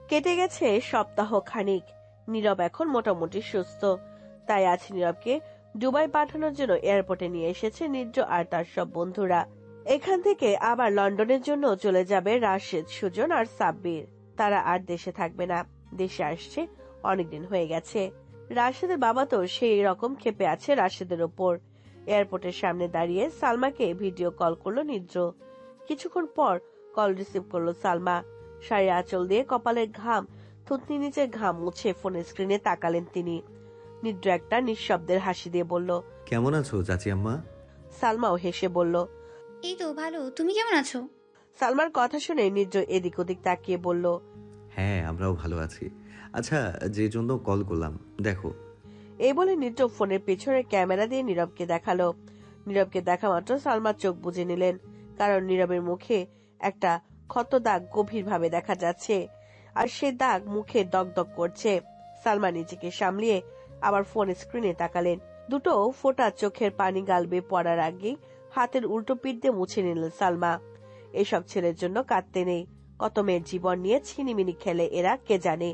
কেটে গেছে সপ্তাহ খানিক। নীরব এখন মোটামুটি সুস্থ। তাই আজ নীরবকে দুবাই পাঠানোর জন্য এয়ারপোর্টে নিয়ে এসেছে নির্জ আর তার সব বন্ধুরা। এখান থেকে আবার লন্ডনের জন্য চলে যাবে রাশেদ, সুজন আর সাব্বির। তারা আর দেশে থাকবে না, দেশে আসছে অনেকদিন হয়ে গেছে। রাশেদের বাবা তো সেই রকম ক্ষেপে আছে রাশেদের ওপর। এয়ারপোর্টের সামনে দাঁড়িয়ে সালমাকে ভিডিও কল করলো নির্জ। কিছুক্ষণ পর কল রিসিভ করলো সালমা। শাড়ি আঁচল দিয়ে কপালের ঘাম, থুতনি নিচের ঘাম মুছে ফোনের স্ক্রিনে তাকালেন তিনি। নির্জ একটা নিঃশব্দের হাসি দিয়ে বলল, কেমন আছো চাচি আম্মা? সালমাও হেসে বলল, এই তো ভালো, তুমি কেমন আছো? সালমার কথা শুনে নির্জ এদিক ওদিক তাকিয়ে বলল, হ্যাঁ, আমরাও ভালো আছি। আচ্ছা, যে জন্য কল করলাম দেখো। এই বলে নির্জ ফোনের পেছনে ক্যামেরা দিয়ে নীরবকে দেখালো। নীরবকে দেখা মাত্র সালমা চোখ বুজে নিলেন, কারণ নীরবের মুখে একটা ক্ষত দাগ গভীর ভাবে দেখা যাচ্ছে, আর সে দাগ মুখে দগদগ করছে। সালমা নিজেকে সামলিয়ে আবার ফোন স্ক্রিনে তাকালেন। দুটো ফোঁটা চোখের পানি গালবে পড়ার আগেই হাতের উল্টো পিঠ দিয়ে মুছে নিলেন সালমা। এসব ছেলের জন্য কাঁদতে নেই, কত মেয়ের জীবন নিয়ে ছিনিমিনি খেলে এরা কে জানে।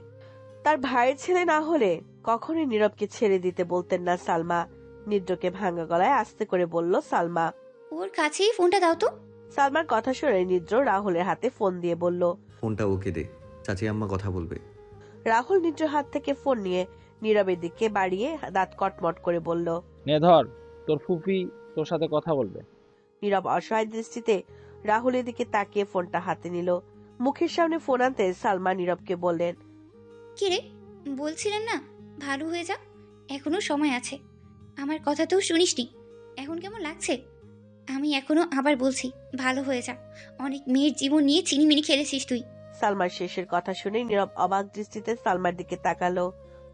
তার ভাইয়ের ছেলে না হলে কখনোই নীরবকে ছেড়ে দিতে বলতেন না সালমা। নিদ্রকে ভাঙা গলায় আস্তে করে বলল সালমা। ওর কাছেই ফোনটা দাও তো। সালমার কথা শুনে নিদ্র রাহুলের হাতে ফোন দিয়ে বলল, ফোনটা ওকে দে, চাচি আম্মা কথা বলবে। রাহুল নিদ্র হাত থেকে ফোন নিয়ে নীরবের দিকে বাড়িয়ে দাঁত কটমট করে বলল, নে ধর, তোর ফুফি তোর সাথে কথা বলবে। নীরব অসহায় দৃষ্টিতে রাহুলের দিকে তাকিয়ে ফোনটা হাতে নিল। মুখের সামনে ফোন আনতে সালমা নীরবকে বললেন, কি রে, বলছিলেন না ভালো হয়ে যা, এখনো সময় আছে। আমার কথা তো শুনিসনি, এখন কেমন লাগছে? আমি এখনো আবার বলছি, ভালো হয়ে যা। অনেক মেয়ের জীবন নিয়ে চিনিমিনি খেলেছিস তুই। সালমার শেষের কথা শুনে নীরব অবাক দৃষ্টিতে সালমার দিকে তাকালো।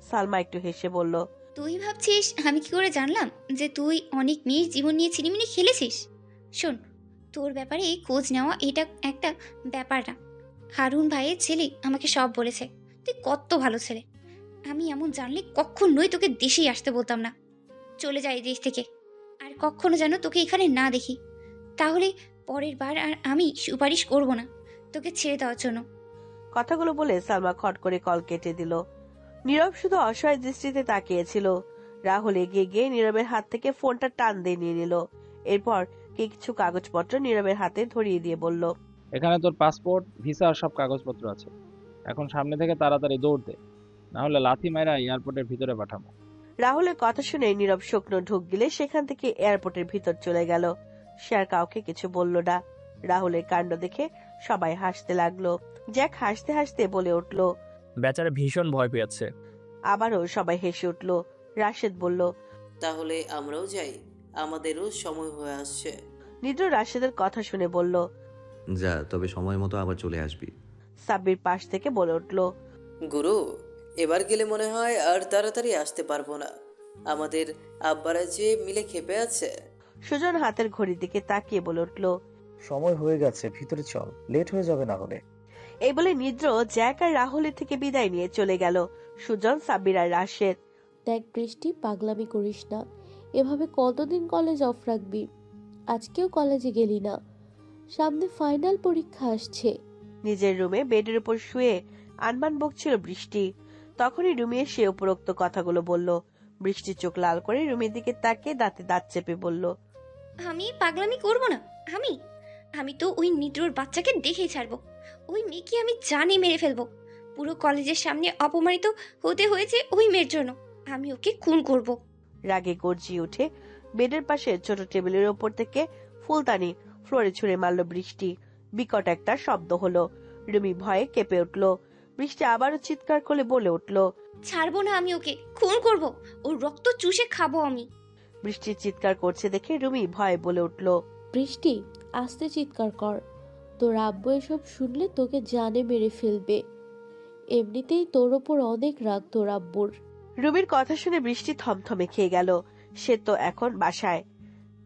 সালমা একটু হেসে বলল, তুই ভাবছিস আমি কি করে জানলাম যে তুই অনেক মেয়ের জীবন নিয়ে চিনিমিনি খেলেছিস? শোন, তোর ব্যাপারে খোঁজ নেওয়া এটা একটা ব্যাপার না। হারুন ভাইয়ের ছেলে আমাকে সব বলেছে, তুই কত ভালো ছেলে। আমি এমন জানলে কখনোই তোকে দেশেই আসতে বলতাম না। চলে যাই দেশ থেকে, আর কখনো যেন তোকে এখানে না দেখি। তাহলে পরের বার আর আমি সুপারিশ করব না তোকে ছেড়ে দেওয়ার জন্য। কথাগুলো বলে সালমা খট করে কল কেটে দিল। নীরব শুধু অসহায় দৃষ্টিতে তাকিয়েছিল। রাহুল এগিয়ে গিয়ে নীরবের হাত থেকে ফোনটা টান দিয়ে নিয়ে নিল। এরপর কিছু কাগজপত্র নীরবের হাতে ধরিয়ে দিয়ে বলল, এখানে তোর পাসপোর্ট, ভিসা আর সব কাগজপত্র আছে। এখন সামনে থেকে তাড়াতাড়ি দৌড় দে, না হলে লাথি মাইরা এয়ারপোর্টের ভিতরে পাঠাবো। রাহুলের কথা শুনে নীরব শুকনো ঢুক গিলে সেখান থেকে এয়ারপোর্টের ভিতর চলে গেল। সে আর কাউকে কিছু বলল না। রাহুলের কাণ্ড দেখে সবাই হাসতে লাগলো। জ্যাক হাসতে হাসতে বলে উঠল, বেচারা ভীষণ ভয় পেয়েছে। আবারও সবাই হেসে উঠল। রাশেদ বলল, তাহলে আমরাও যাই, আমাদেরও সময় হয়ে আসছে। নিদ্র রাশেদের কথা শুনে বলল। যা, তবে সময় মতো আবার চলে আসবি। সাব্বির পাশ থেকে বলে উঠল, গুরু, এবার গেলে মনে হয় আর তাড়াতাড়ি আসতে পারবো না। আমাদের আব্বারা যে মিলে খেপে আছে। সুজন হাতের ঘড়ির দিকে তাকিয়ে বলে উঠল, সময় হয়ে গেছে, ভিতরে চল, লেট হয়ে যাবে না হলে। এই বলে নিদ্র জ্যাক আর রাহুলের থেকে বিদায় নিয়ে চলে গেল। সুজন, সাব্বির আর রাশেদ। দেখ বৃষ্টি, পাগলামি করিস না। এভাবে কতদিন কলেজ অফ রাখবি? আজকেও কলেজে গেলি না, সামনে ফাইনাল পরীক্ষা আসছে। নিজের রুমে বেডের উপর শুয়ে আনমান বকছিল বৃষ্টি। তখনই রুমে এসে উপরোক্ত কথাগুলো বলল। বৃষ্টি চোখ লাল করে রুমের দিকে তাকিয়ে দাঁতে দাঁত চেপে বলল, আমি পাগলামি করব না। আমি আমি তো ওই নিদ্রর বাচ্চাকে দেখেই ছাড়বো। ওই মেয়েকে আমি জানি মেরে ফেলবো। পুরো কলেজের সামনে অপমানিত হতে হয়েছে ওই মেয়ের জন্য। আমি ওকে খুন করব। রাগে গর্জিয়ে উঠে বেডের পাশে ছোট টেবিলের ওপর থেকে ফুলদানি ফ্লোরে ছুঁড়ে মারল বৃষ্টি। বিকট একটা শব্দ হলো। রুমি ভয়ে কেঁপে উঠল। বৃষ্টি আবারও চিৎকার করে বলে উঠল, ছাড়বো না, আমি ওকে খুন করব। ওর রক্ত চুষে খাবো আমি। বৃষ্টি চিৎকার করছে দেখে রুমি ভয়ে বলে উঠল, বৃষ্টি, আস্তে চিৎকার কর, তোর আব্বু এসব শুনলে তোকে জানে মেরে ফেলবে। এমনিতেই তোর ওপর অনেক রাগ তোর আব্বুর। রুমির কথা শুনে বৃষ্টি থমথমে খেয়ে গেল। সে তো এখন বাসায়,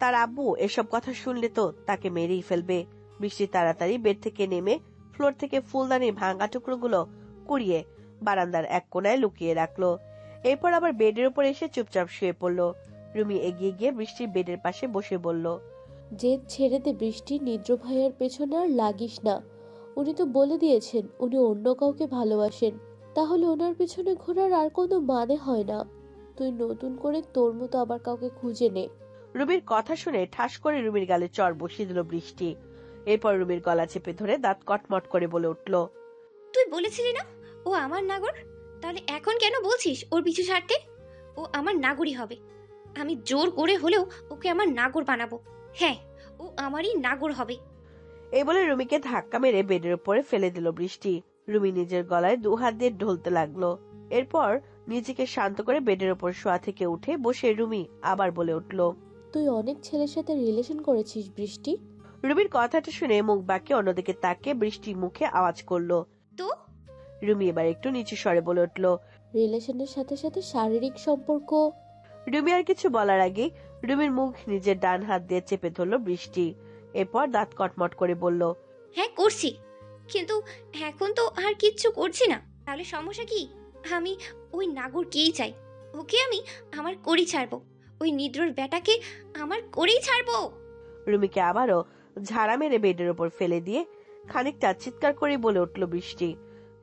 তার আব্বু এসব কথা শুনলে তো তাকে মেরেই ফেলবে। বৃষ্টি তাড়াতাড়ি বেড থেকে নেমে ফ্লোর থেকে ফুলদানির ভাঙা টুকরোগুলো কুড়িয়ে বারান্দার এক কোনায় লুকিয়ে রাখলো। এরপর আবার বেডের উপর এসে চুপচাপ শুয়ে পড়লো। রুমি এগিয়ে গিয়ে বৃষ্টির বেডের পাশে বসে বলল, জেদ ছেড়ে দে বৃষ্টি, নিদ্র ভাইয়ার পেছনে আর লাগিস না। উনি তো বলে দিয়েছেন উনি অন্য কাউকে ভালোবাসেন, তাহলে ওনার পিছনে ঘোরার আর কোনো মানে হয় না। তুই নতুন করে তোর মতো আবার কাউকে খুঁজে নে। রুমির কথা শুনে ঠাস করে রুমির গালে চড় বসিয়ে দিল বৃষ্টি। এরপর রুমির গলা চেপে ধরে দাঁত কটমট করে বলে উঠল, তুই বলেছিলি না ও আমার নাগর, তাহলে এখন কেন বলছিস ওর পিছু ছাড়তে? ও আমার নাগরই হবে। আমি জোর করে হলেও ওকে আমার নাগর বানাবো। হ্যাঁ, ও আমারই নাগর হবে। এই বলে রুমিকে ধাক্কা মেরে বেডের উপরে ফেলে দিল বৃষ্টি। রুমি নিজের গলায় 2 হাত দিয়ে ঢলতে লাগলো। এরপর নিজেকে শান্ত করে বেডের উপর শোয়া থেকে উঠে বসে রুমি আবার বলে উঠল, তুই অনেক ছেলের সাথে রিলেশন করেছিস বৃষ্টি। রুমির কথাটা শুনে মুখ বাঁকিয়ে অন্যদিকে তাকিয়ে বৃষ্টি মুখে আওয়াজ করলো। তো রুমি এবার একটু নিচু স্বরে বলে উঠল। রিলেশনের সাথে সাথে শারীরিক সম্পর্ক। রুমি আর কিছু বলার আগে রুমির মুখ নিজের ডান হাত দিয়ে চেপে ধরলো বৃষ্টি। এরপর দাঁত কটমট করে বলল, হ্যাঁ করছি, কিন্তু এখন তো আর কিচ্ছু করছি না। তাহলে সমস্যা কি? আমি ওই নাগরকেই চাই। ওকে আমি আমার করেই ছাড়বো। ওই নিদ্রর বেটাকে আমার করেই ছাড়বো। রুমিকে আবারও ঝাড়া মেরে বেডের উপর ফেলে দিয়ে খানিকটা চিৎকার করে বলে উঠল বৃষ্টি।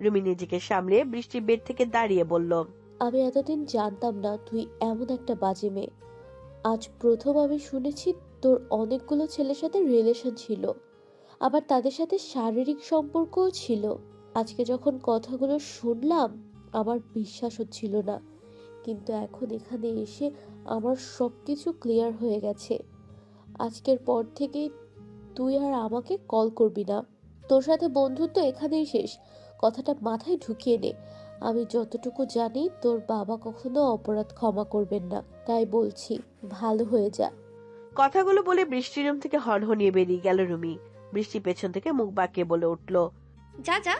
রুমি নিজেকে সামলিয়ে বৃষ্টি বেড থেকে দাঁড়িয়ে বলল, আমি এতদিন জানতাম না তুই এমন একটা বাজে মেয়ে। আজ প্রথম আমি শুনেছি তোর অনেকগুলো ছেলের সাথে রিলেশন ছিল, আবার তাদের সাথে শারীরিক সম্পর্কও ছিল। আজকে যখন কথাগুলো শুনলাম আমার বিশ্বাস হচ্ছিল না, কিন্তু এখন এখানে এসে আমার সব কিছু ক্লিয়ার হয়ে গেছে। আজকের পর থেকেই তুই আর আমাকে কল করবি না। তোর সাথে বন্ধুত্ব এখানেই শেষ, কথাটা মাথায় ঢুকিয়ে নে। আমি যতটুকু জানি তোর বাবা কখনো অপরাধ ক্ষমা করবেন না, তাই বলছি ভালো হয়ে যা। কথাগুলো বলে বৃষ্টির রুম থেকে হনহনিয়ে বেরিয়ে গেল রুমি। বৃষ্টি পেছন থেকে মুখ বাঁকিয়ে বলে উঠল, যা যা,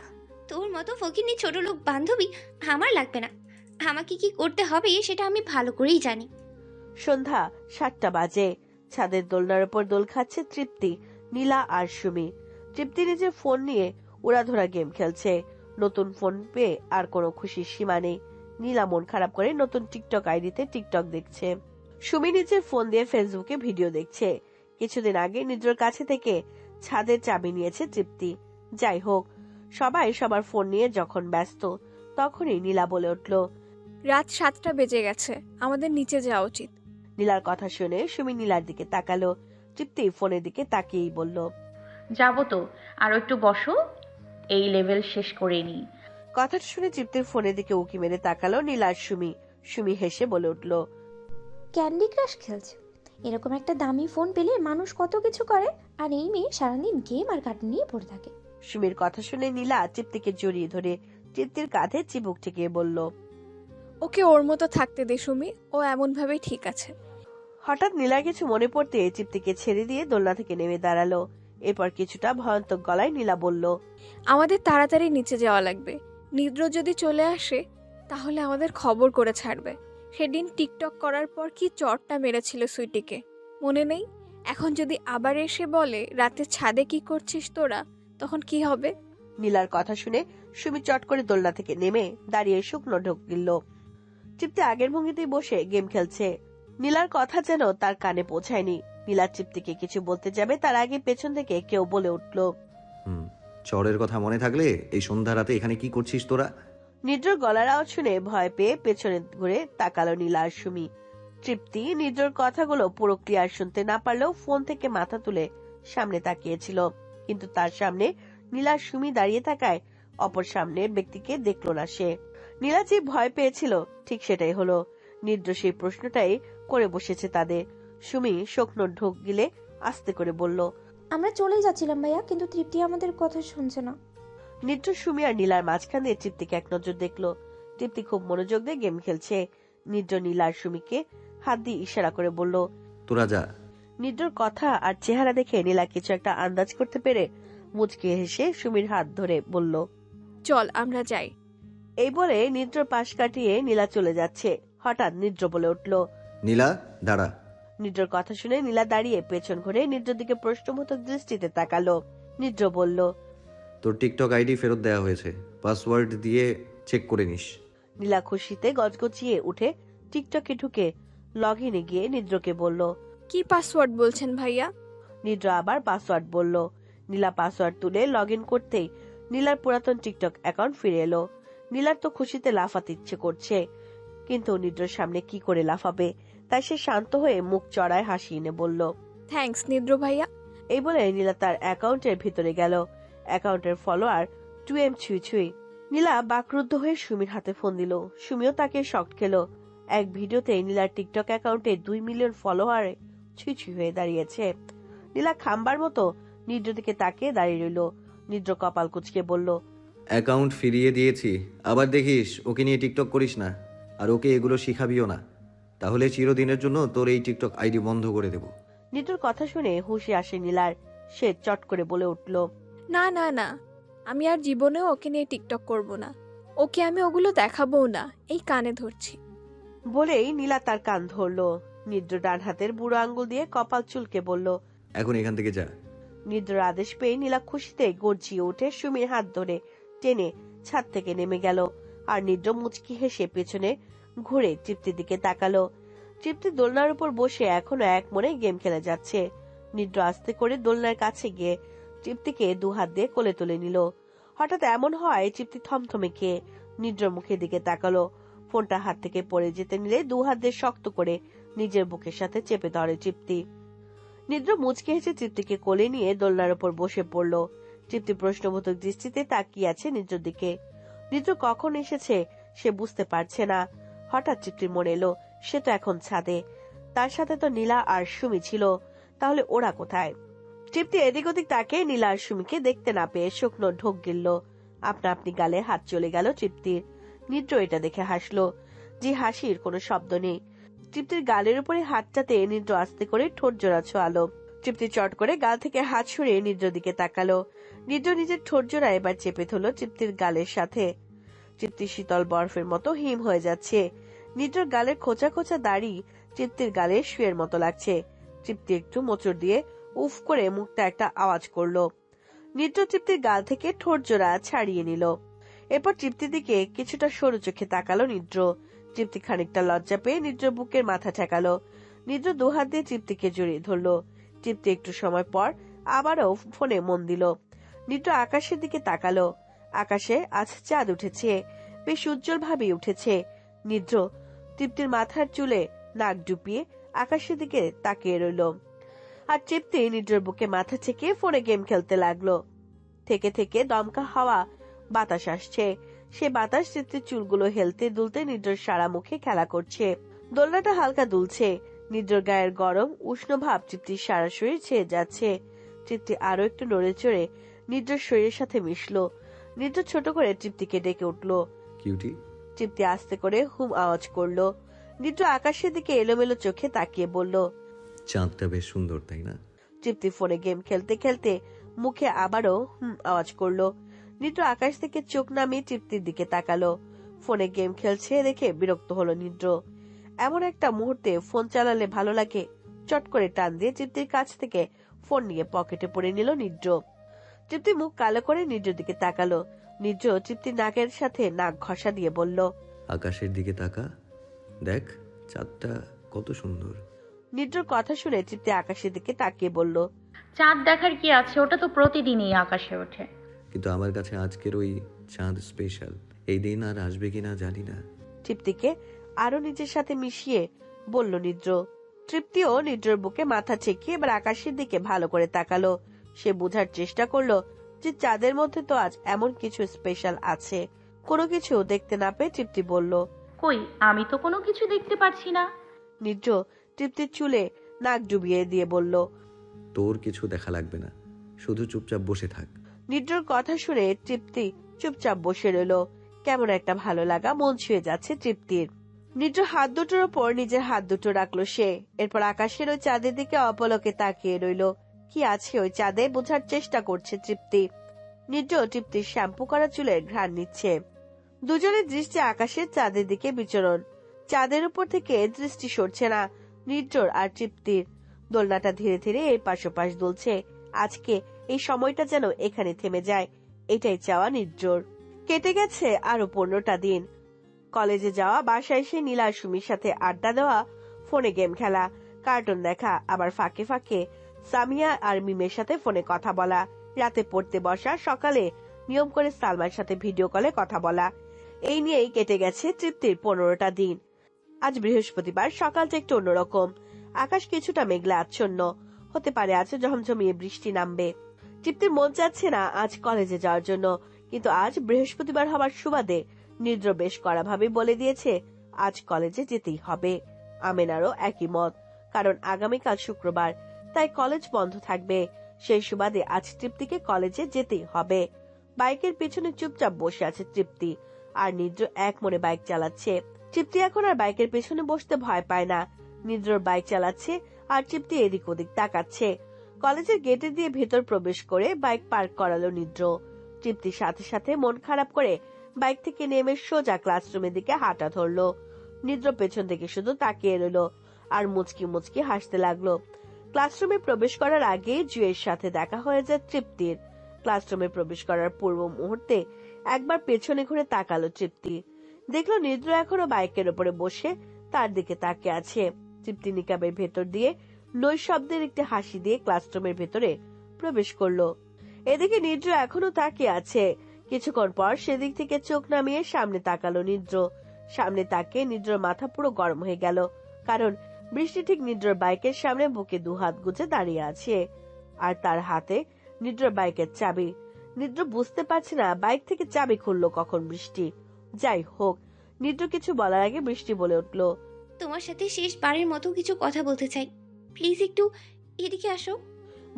তোর মতো ফকিন্নি ছোট লোক বান্ধবী আমার লাগবে না। আমাকে কি করতে হবে সেটা আমি ভালো করেই জানি। সন্ধ্যা 7টা বাজে। ছাদের দোলনার উপর দোল খাচ্ছে তৃপ্তি, নীলা আর সুমি। তৃপ্তি নিজের ফোন নিয়ে উড়াধরা গেম খেলছে। নতুন ফোন পেয়ে আর কোনো খুশির সীমা নেই। নীলা মন খারাপ করে নতুন টিকটক আইডিতে টিকটক দেখছে। সুমি নিজের ফোন দিয়ে ফেসবুকে ভিডিও দেখছে। কিছুদিন আগে নিজের কাছে থেকে ছাদের চাবি নিয়েছে তৃপ্তি। যাই হোক, সবাই সবার ফোন নিয়ে যখন ব্যস্ত, তখনই নীলা বলে উঠল, রাত 7টা বেজে গেছে, আমাদের নিচে যাওয়া উচিত। নীলার কথা শুনে সুমি নীলার দিকে তাকালো। তৃপ্তি ফোনের দিকে তাকিয়েই বলল, যাবো তো, আরো একটু বসো, এই লেভেল শেষ করে নি। কথাটা শুনে তৃপ্তির ফোনের দিকে উকি মেরে তাকালো নীলার সুমি। সুমি হেসে বলে উঠল, ক্যান্ডি ক্রাশ খেলছে। এরকম একটা দামি ফোন পেলে মানুষ কত কিছু করে, আর এই মেয়ে সারাদিন গেম আর কার্টুন নিয়ে পড়ে থাকে। সুমির কথা শুনে নীলা তৃপ্তিকে জড়িয়ে ধরে তৃপ্তির কাঁধে চিবুক ঠেকিয়ে বলল, ওকে ওর মতো থাকতে দে সুমি, ও এমন ভাবেই ঠিক আছে। হঠাৎ নীলার কিছু মনে পড়তে তৃপ্তিকে ছেড়ে দিয়ে দোলনা থেকে নেমে দাঁড়ালো। এরপর কিছুটা ভয়ান্তক গলায় নীলা বলল, আমাদের তাড়াতাড়ি নিচে যাওয়া লাগবে। নিদ্র যদি চলে আসে তাহলে আমাদের খবর করে ছাড়বে। সেদিন টিকটক করার পর কি চটটা মেরেছিল সুইটিকে, মনে নেই? এখন যদি আবার এসে বলে রাতে ছাদে কি করছিস তোরা, তখন কি হবে? নীলার কথা শুনে সুমি চট করে দোলনা থেকে নেমে দাঁড়িয়ে শুকনো ঢোক দিল। তৃপ্তি আগের ভঙ্গিতেই বসে গেম খেলছে। নীলার কথা যেন তার কানে পৌঁছায়নি। নীলা তৃপ্তিকে কিছু বলতে যাবে তার আগে পেছন থেকে কেউ বলে উঠল, চরের কথা মনে থাকলে এই সন্ধ্যা রাতে এখানে কি করছিস তোরা? নিদ্রর গলার আওয়াজ শুনে ভয় পেয়ে পেছনে ঘুরে তাকালো নীলা আর সুমি। তৃপ্তি নিদ্রর কথাগুলো পুরো ক্লিয়ার শুনতে না পারলেও ফোন থেকে মাথা তুলে সামনে তাকিয়েছিল, কিন্তু তার সামনে নীলা আর সুমি দাঁড়িয়ে থাকায় অপর সামনের ব্যক্তিকে দেখলো না সে। নীলা যে ভয় পেয়েছিল ঠিক সেটাই হলো। নিদ্র সেই প্রশ্নটাই করে বসেছে তাদের। সুমি শুকনো ঢোক গিলে আস্তে করে বলল, আমরা চলে যাচ্ছিলাম ভাইয়া, কিন্তু তৃপ্তি আমাদের কথা শুনছে না। নিদ্র সুমি আর নীলার মাঝখান দিয়ে তৃপ্তিকে এক নজর দেখলো। তৃপ্তি খুব মনোযোগ দিয়ে গেম খেলছে। নিদ্র নীলা আর সুমিকে হাত দিয়ে ইশারা করে বলল, তোরা যা। নিদ্রর কথা আর চেহারা দেখে নীলা কিছু একটা আন্দাজ করতে পেরে মুচকে হেসে সুমির হাত ধরে বলল, চল আমরা যাই। এই বলে নিদ্রর পাশ কাটিয়ে নীলা চলে যাচ্ছে। হঠাৎ নিদ্র বলে উঠল, নীলা দাঁড়া। নিদ্রর কথা শুনে নীলা দাঁড়িয়ে পেছন ঘুরে নিদ্রর দিকে প্রশ্নবোধক দৃষ্টিতে তাকালো। নিদ্র বলল, তোর টিকটক আইডি ফেরত দেওয়া হয়েছে, পাসওয়ার্ড দিয়ে চেক করে নিস। নীলা খুশিতে গজগজিয়ে উঠে টিকটকে ঢুকে লগ ইনে গিয়ে নিদ্রকে বলল, কি পাসওয়ার্ড বলছেন ভাইয়া? নিদ্র আবার পাসওয়ার্ড বলল। নীলা পাসওয়ার্ড তুলে লগ ইন করতেই নীলার পুরাতন টিকটক অ্যাকাউন্ট ফিরে এলো। নীলার তো খুশিতে লাফাতে ইচ্ছে করছে, কিন্তু নিদ্রর সামনে কি করে লাফাবে, তাই সে শান্ত হয়ে মুখ চড়ায় হাসি এনে বলল, থ্যাঙ্কস নিদ্র ভাইয়া। এই বলে নীলা তার অ্যাকাউন্টের ভিতরে গেল। অ্যাকাউন্টের ফলোয়ার 2M ছুঁই ছুঁই। নীলা বাকরুদ্ধ হয়ে সুমির হাতে ফোন দিল। সুমিও তাকে শক খেলো। এক ভিডিওতে নীলার টিকটক অ্যাকাউন্টে 2 মিলিয়ন ফলোয়ার ছুঁই ছুঁই হয়ে দাঁড়িয়েছে। নীলা খাম্বার মতো নিদ্র দিকে তাকিয়ে দাঁড়িয়ে রইল। নিদ্র কপাল কুচকে বলল, অ্যাকাউন্ট ফিরিয়ে দিয়েছি, আবার দেখিস ওকে নিয়ে টিকটক করিস না, আর ওকে এগুলো শিখাবিও না, তাহলে চিরদিনের জন্য তোর এই টিকটক আইডি বন্ধ করে দেব। নিদ্রর কথা শুনে হুঁশি আসে নীলার। সে চট করে বলে উঠল, না না না, আমি আর জীবনেও ওকে নিয়ে টিকটক করব না। ওকে আমি ওগুলো দেখাবও না, এই কানে ধরছি। বলেই নীলা তার কান ধরলো। নিদ্র ডান হাতের বুড়ো আঙ্গুল দিয়ে কপাল চুলকে বলল, এখন এখান থেকে যা। নিদ্রার আদেশ পেয়ে নীলা খুশিতে গর্জিয়ে উঠে সুমির হাত ধরে টেনে ছাদ থেকে নেমে গেল। আর নিদ্র মুচকি হেসে পেছনে ঘুরে তৃপ্তির দিকে তাকালো। তৃপ্তি দোলনার উপর বসে এখনো এক মনে গেম খেলে যাচ্ছে। নিদ্র আস্তে করে দোলনার কাছে গিয়ে তৃপ্তিকে 2 হাত দিয়ে কোলে তুলে নিল। হঠাৎ এমন হয় তৃপ্তি থমথমে খেয়ে নিদ্রর মুখের দিকে তাকালো। ফোনটা হাত থেকে পড়ে যেতে নিলে 2 হাত দিয়ে শক্ত করে নিজের বুকের সাথে চেপে ধরে তৃপ্তি। নিদ্র মুচকে হেসে তৃপ্তিকে কোলে নিয়ে দোলনার উপর বসে পড়ল। তৃপ্তি প্রশ্নবোধক দৃষ্টিতে তাকিয়ে আছে নিদ্রর দিকে। নিদ্র কখন এসেছে সে বুঝতে পারছে না। হঠাৎ তৃপ্তির মনে এলো সে তো এখন ছাদে, তার সাথে তো নীলা আর সুমি ছিল, তাহলে ওরা কোথায়? তৃপ্তি এদিক ওদিক তাকে নীলা আর সুমিকে দেখতে না পেয়ে শুকনো ঢোক গিলল। আপনা আপনি গালে হাত চলে গেল তৃপ্তির। নিদ্র এটা দেখে হাসলো, যে হাসির কোনো শব্দ নেই। তৃপ্তির গালের উপরে হাতটাতে নিদ্র আস্তে করে ঠোঁট জোড়া ছোঁয়ালো। তৃপ্তি চট করে গাল থেকে হাত সরিয়ে নিদ্র দিকে তাকালো। নিদ্র নিজের ঠোঁট জোড়া এবার চেপে ধরলো তৃপ্তির গালের সাথে। তৃপ্তি শীতল বরফের মতো হিম হয়ে যাচ্ছে। নিদ্রর গালের খোঁচা খোঁচা দাড়ি তৃপ্তির গালে শুয়ের মতো লাগছে। তৃপ্তি একটু মোচড় দিয়ে উফ করে মুখটা একটা আওয়াজ করলো। নিদ্র তৃপ্তির গাল থেকে ঠোঁট জোড়া ছাড়িয়ে নিল। এরপর তৃপ্তির দিকে কিছুটা সরু চোখে তাকালো নিদ্র। তৃপ্তি খানিকটা লজ্জা পেয়ে নিদ্র বুকের মাথা ঠেকালো। নিদ্র 2 হাত দিয়ে তৃপ্তিকে জড়িয়ে ধরলো। তৃপ্তি একটু সময় পর আবারও ফোনে মন দিল। নিদ্র আকাশের দিকে তাকালো। আকাশে আজ চাঁদ উঠেছে, বেশ উজ্জ্বল ভাবে উঠেছে। নিদ্র তৃপ্তির মাথার চুলে নাক ডুবিয়ে আকাশের দিকে তাকিয়ে রইল। আর তৃপ্তি নিদ্রর বুকে মাথা ঠেকে ফোনে গেম খেলতে লাগলো। থেকে থেকে দমকা হাওয়া বাতাস আসছে। সে বাতাস তৃপ্তির চুলগুলো হেলতে দুলতে নিদ্রর সারা মুখে খেলা করছে। দোলনাটা হালকা দুলছে। নিদ্রর গায়ের গরম উষ্ণ ভাব তৃপ্তির সারা শরীর ছেয়ে যাচ্ছে। তৃপ্তি আরো একটু নড়ে চড়ে নিদ্রর শরীরের সাথে মিশলো। নিদ্র ছোট করে তৃপ্তিকে ডেকে উঠলো, কিউটি। তৃপ্তি আস্তে করে হুম আওয়াজ করলো। নিদ্র আকাশের দিকে এলোমেলো চোখে তাকিয়ে বলল, চাঁদটা বেশ সুন্দর, তাই না? তৃপ্তি ফোনে গেম খেলতে খেলতে মুখে আবারও হুম আওয়াজ করলো। নিদ্র আকাশ থেকে চোখ নামিয়ে তৃপ্তির দিকে তাকালো। ফোনে গেম খেলছে দেখে বিরক্ত হলো নিদ্র। এমন একটা মুহূর্তে ফোন চালালে ভালো লাগে। চট করে টান দিয়ে তৃপ্তির কাছ থেকে ফোন নিয়ে পকেটে পড়ে নিল নিদ্র। তৃপ্তি মুখ কালো করে নিদ্র দিকে তাকালো। নিদ্র তৃপ্তির নাকের সাথে নাক ঘষা দিয়ে বলল, আকাশের দিকে তাকা, দেখ চাঁদটা কত সুন্দর। নিদ্রর কথা শুনে তৃপ্তি আকাশের দিকে তাকিয়ে বলল, চাঁদ দেখার কি আছে, ওটা তো প্রতিদিনই আকাশে ওঠে। কিন্তু আমার কাছে আজকের ওই চাঁদ স্পেশাল। এই দিন আর আসবে কিনা জানি না। তৃপ্তিকে আরো নিজের সাথে মিশিয়ে বলল নিদ্র। তৃপ্তিও নিদ্রর বুকে মাথা ঠেকিয়ে এবার আকাশের দিকে ভালো করে তাকালো। সে বোঝার চেষ্টা করলো যে চাঁদের মধ্যে তো আজ এমন কিছু স্পেশাল আছে। কোনো কিছু দেখতে না পেয়ে তৃপ্তি বলল, কই, আমি তো কোনো কিছু দেখতে পাচ্ছি না। নিদ্র তৃপ্তির চুলে নাক ডুবিয়ে দিয়ে বলল, তোর কিছু দেখা লাগবে না, শুধু চুপচাপ বসে থাক। নিদ্রর কথা শুনে তৃপ্তি চুপচাপ বসে রইল। কেমন একটা ভালো লাগা মন ছুঁয়ে যাচ্ছে তৃপ্তির। নিদ্র হাত দুটোর ওপর নিজের হাত দুটো রাখলো সে। এরপর আকাশের ওই চাঁদের দিকে অপলকে তাকিয়ে রইল। কি আছে ওই চাঁদে বোঝার চেষ্টা করছে তৃপ্তি। নিদ্র তৃপ্তির শ্যাম্পু করা চুলের ঘ্রাণ নিচ্ছে। দুজনের দৃষ্টি আকাশের চাঁদের দিকে বিচরণ। চাঁদের উপর থেকে দৃষ্টি সরছে না নিদ্রর আর তৃপ্তির। দোলনাটা ধীরে ধীরে এর পাশোপাশ দুলছে। আজকে এই সময়টা যেন এখানে থেমে যায়, এটাই চাওয়া নিদ্রর। কেটে গেছে আরো 15টা দিন। কলেজে যাওয়া, বাসায় এসে নীলা সুমির সাথে আড্ডা দেওয়া, ফোনে গেম খেলা, কার্টুন দেখা, আবার ফাঁকে ফাঁকে সামিয়া আর মিমের সাথে ফোনে কথা বলা, রাতে পড়তে বসা, সকালে নিয়ম করে সালমার সাথে ভিডিও কলে কথা বলা। এই নিয়েই কেটে গেছে তৃপ্তির 15টা দিন। আজ বৃহস্পতিবার, সকালটা একটু অন্যরকম। আকাশ কিছুটা মেঘলা আচ্ছন্ন, হতে পারে আজ ঝমঝমিয়ে বৃষ্টি নামবে। তৃপ্তির মন চাচ্ছে না আজ কলেজে যাওয়ার জন্য, কিন্তু আজ বৃহস্পতিবার হওয়ার সুবাদে নিদ্র বেশ কড়াভাবে বলে দিয়েছে আজ কলেজে যেতেই হবে। আমেনারও একই মত, কারণ আগামীকাল শুক্রবার, তাই কলেজ বন্ধ থাকবে। সেই সুবাদে আজ তৃপ্তিকে কলেজে যেতেই হবে। বাইকের পেছনে চুপচাপ বসে আছে তৃপ্তি, আর নিদ্র এক মনে বাইক চালাচ্ছে। তৃপ্তি এখন আর বাইকের পেছনে বসতে ভয় পায় না। নিদ্রর বাইক চালাচ্ছে আর তৃপ্তি এদিক ওদিক তাকাচ্ছে। কলেজের গেটে দিয়ে ভেতর প্রবেশ করে বাইক পার্ক করালো নিদ্র। তৃপ্তির সাথে সাথে মন খারাপ করে বাইক থেকে নেমে সোজা ক্লাসরুমের দিকে হাঁটা ধরলো। নিদ্র পেছন থেকে শুধু তাকিয়ে রইল আর মুচকি মুচকি হাসতে লাগলো। ক্লাসরুমে প্রবেশ করার আগে জুয়ের সাথে দেখা হয়ে যায় তৃপ্তির। ক্লাসরুমে প্রবেশ করার পূর্ব মুহূর্তে একবার পেছনে ঘুরে তাকালো তৃপ্তি, দেখলো নিদ্র এখনো বাইকের উপরে বসে তার দিকে তাকিয়ে আছে। তৃপ্তি নিকাবের ভেতর দিয়ে নৈশব্দের একটি হাসি দিয়ে ক্লাসরুমের ভেতরে প্রবেশ করলো। এদিকে নিদ্র এখনো তাকিয়ে আছে। কিছুক্ষণ পর সেদিক থেকে চোখ নামিয়ে সামনে তাকালো নিদ্র। সামনে তাকিয়ে নিদ্রর মাথা পুরো গরম হয়ে গেল, কারণ বৃষ্টি ঠিক নিদ্রর বাইকের সামনে বুকে দুহাত গুজে দাঁড়িয়ে আছে, আর তার হাতে নিদ্রর বাইকের চাবি। নিদ্র বুঝতে পারছে না বাইক থেকে চাবি খুললো কখন বৃষ্টি। যাই হোক, নিদ্র কিছু বলার আগে বৃষ্টি বলে উঠল, তোমার সাথে শেষবারের মতো কিছু কথা বলতে চাই, প্লিজ একটু এদিকে আসো।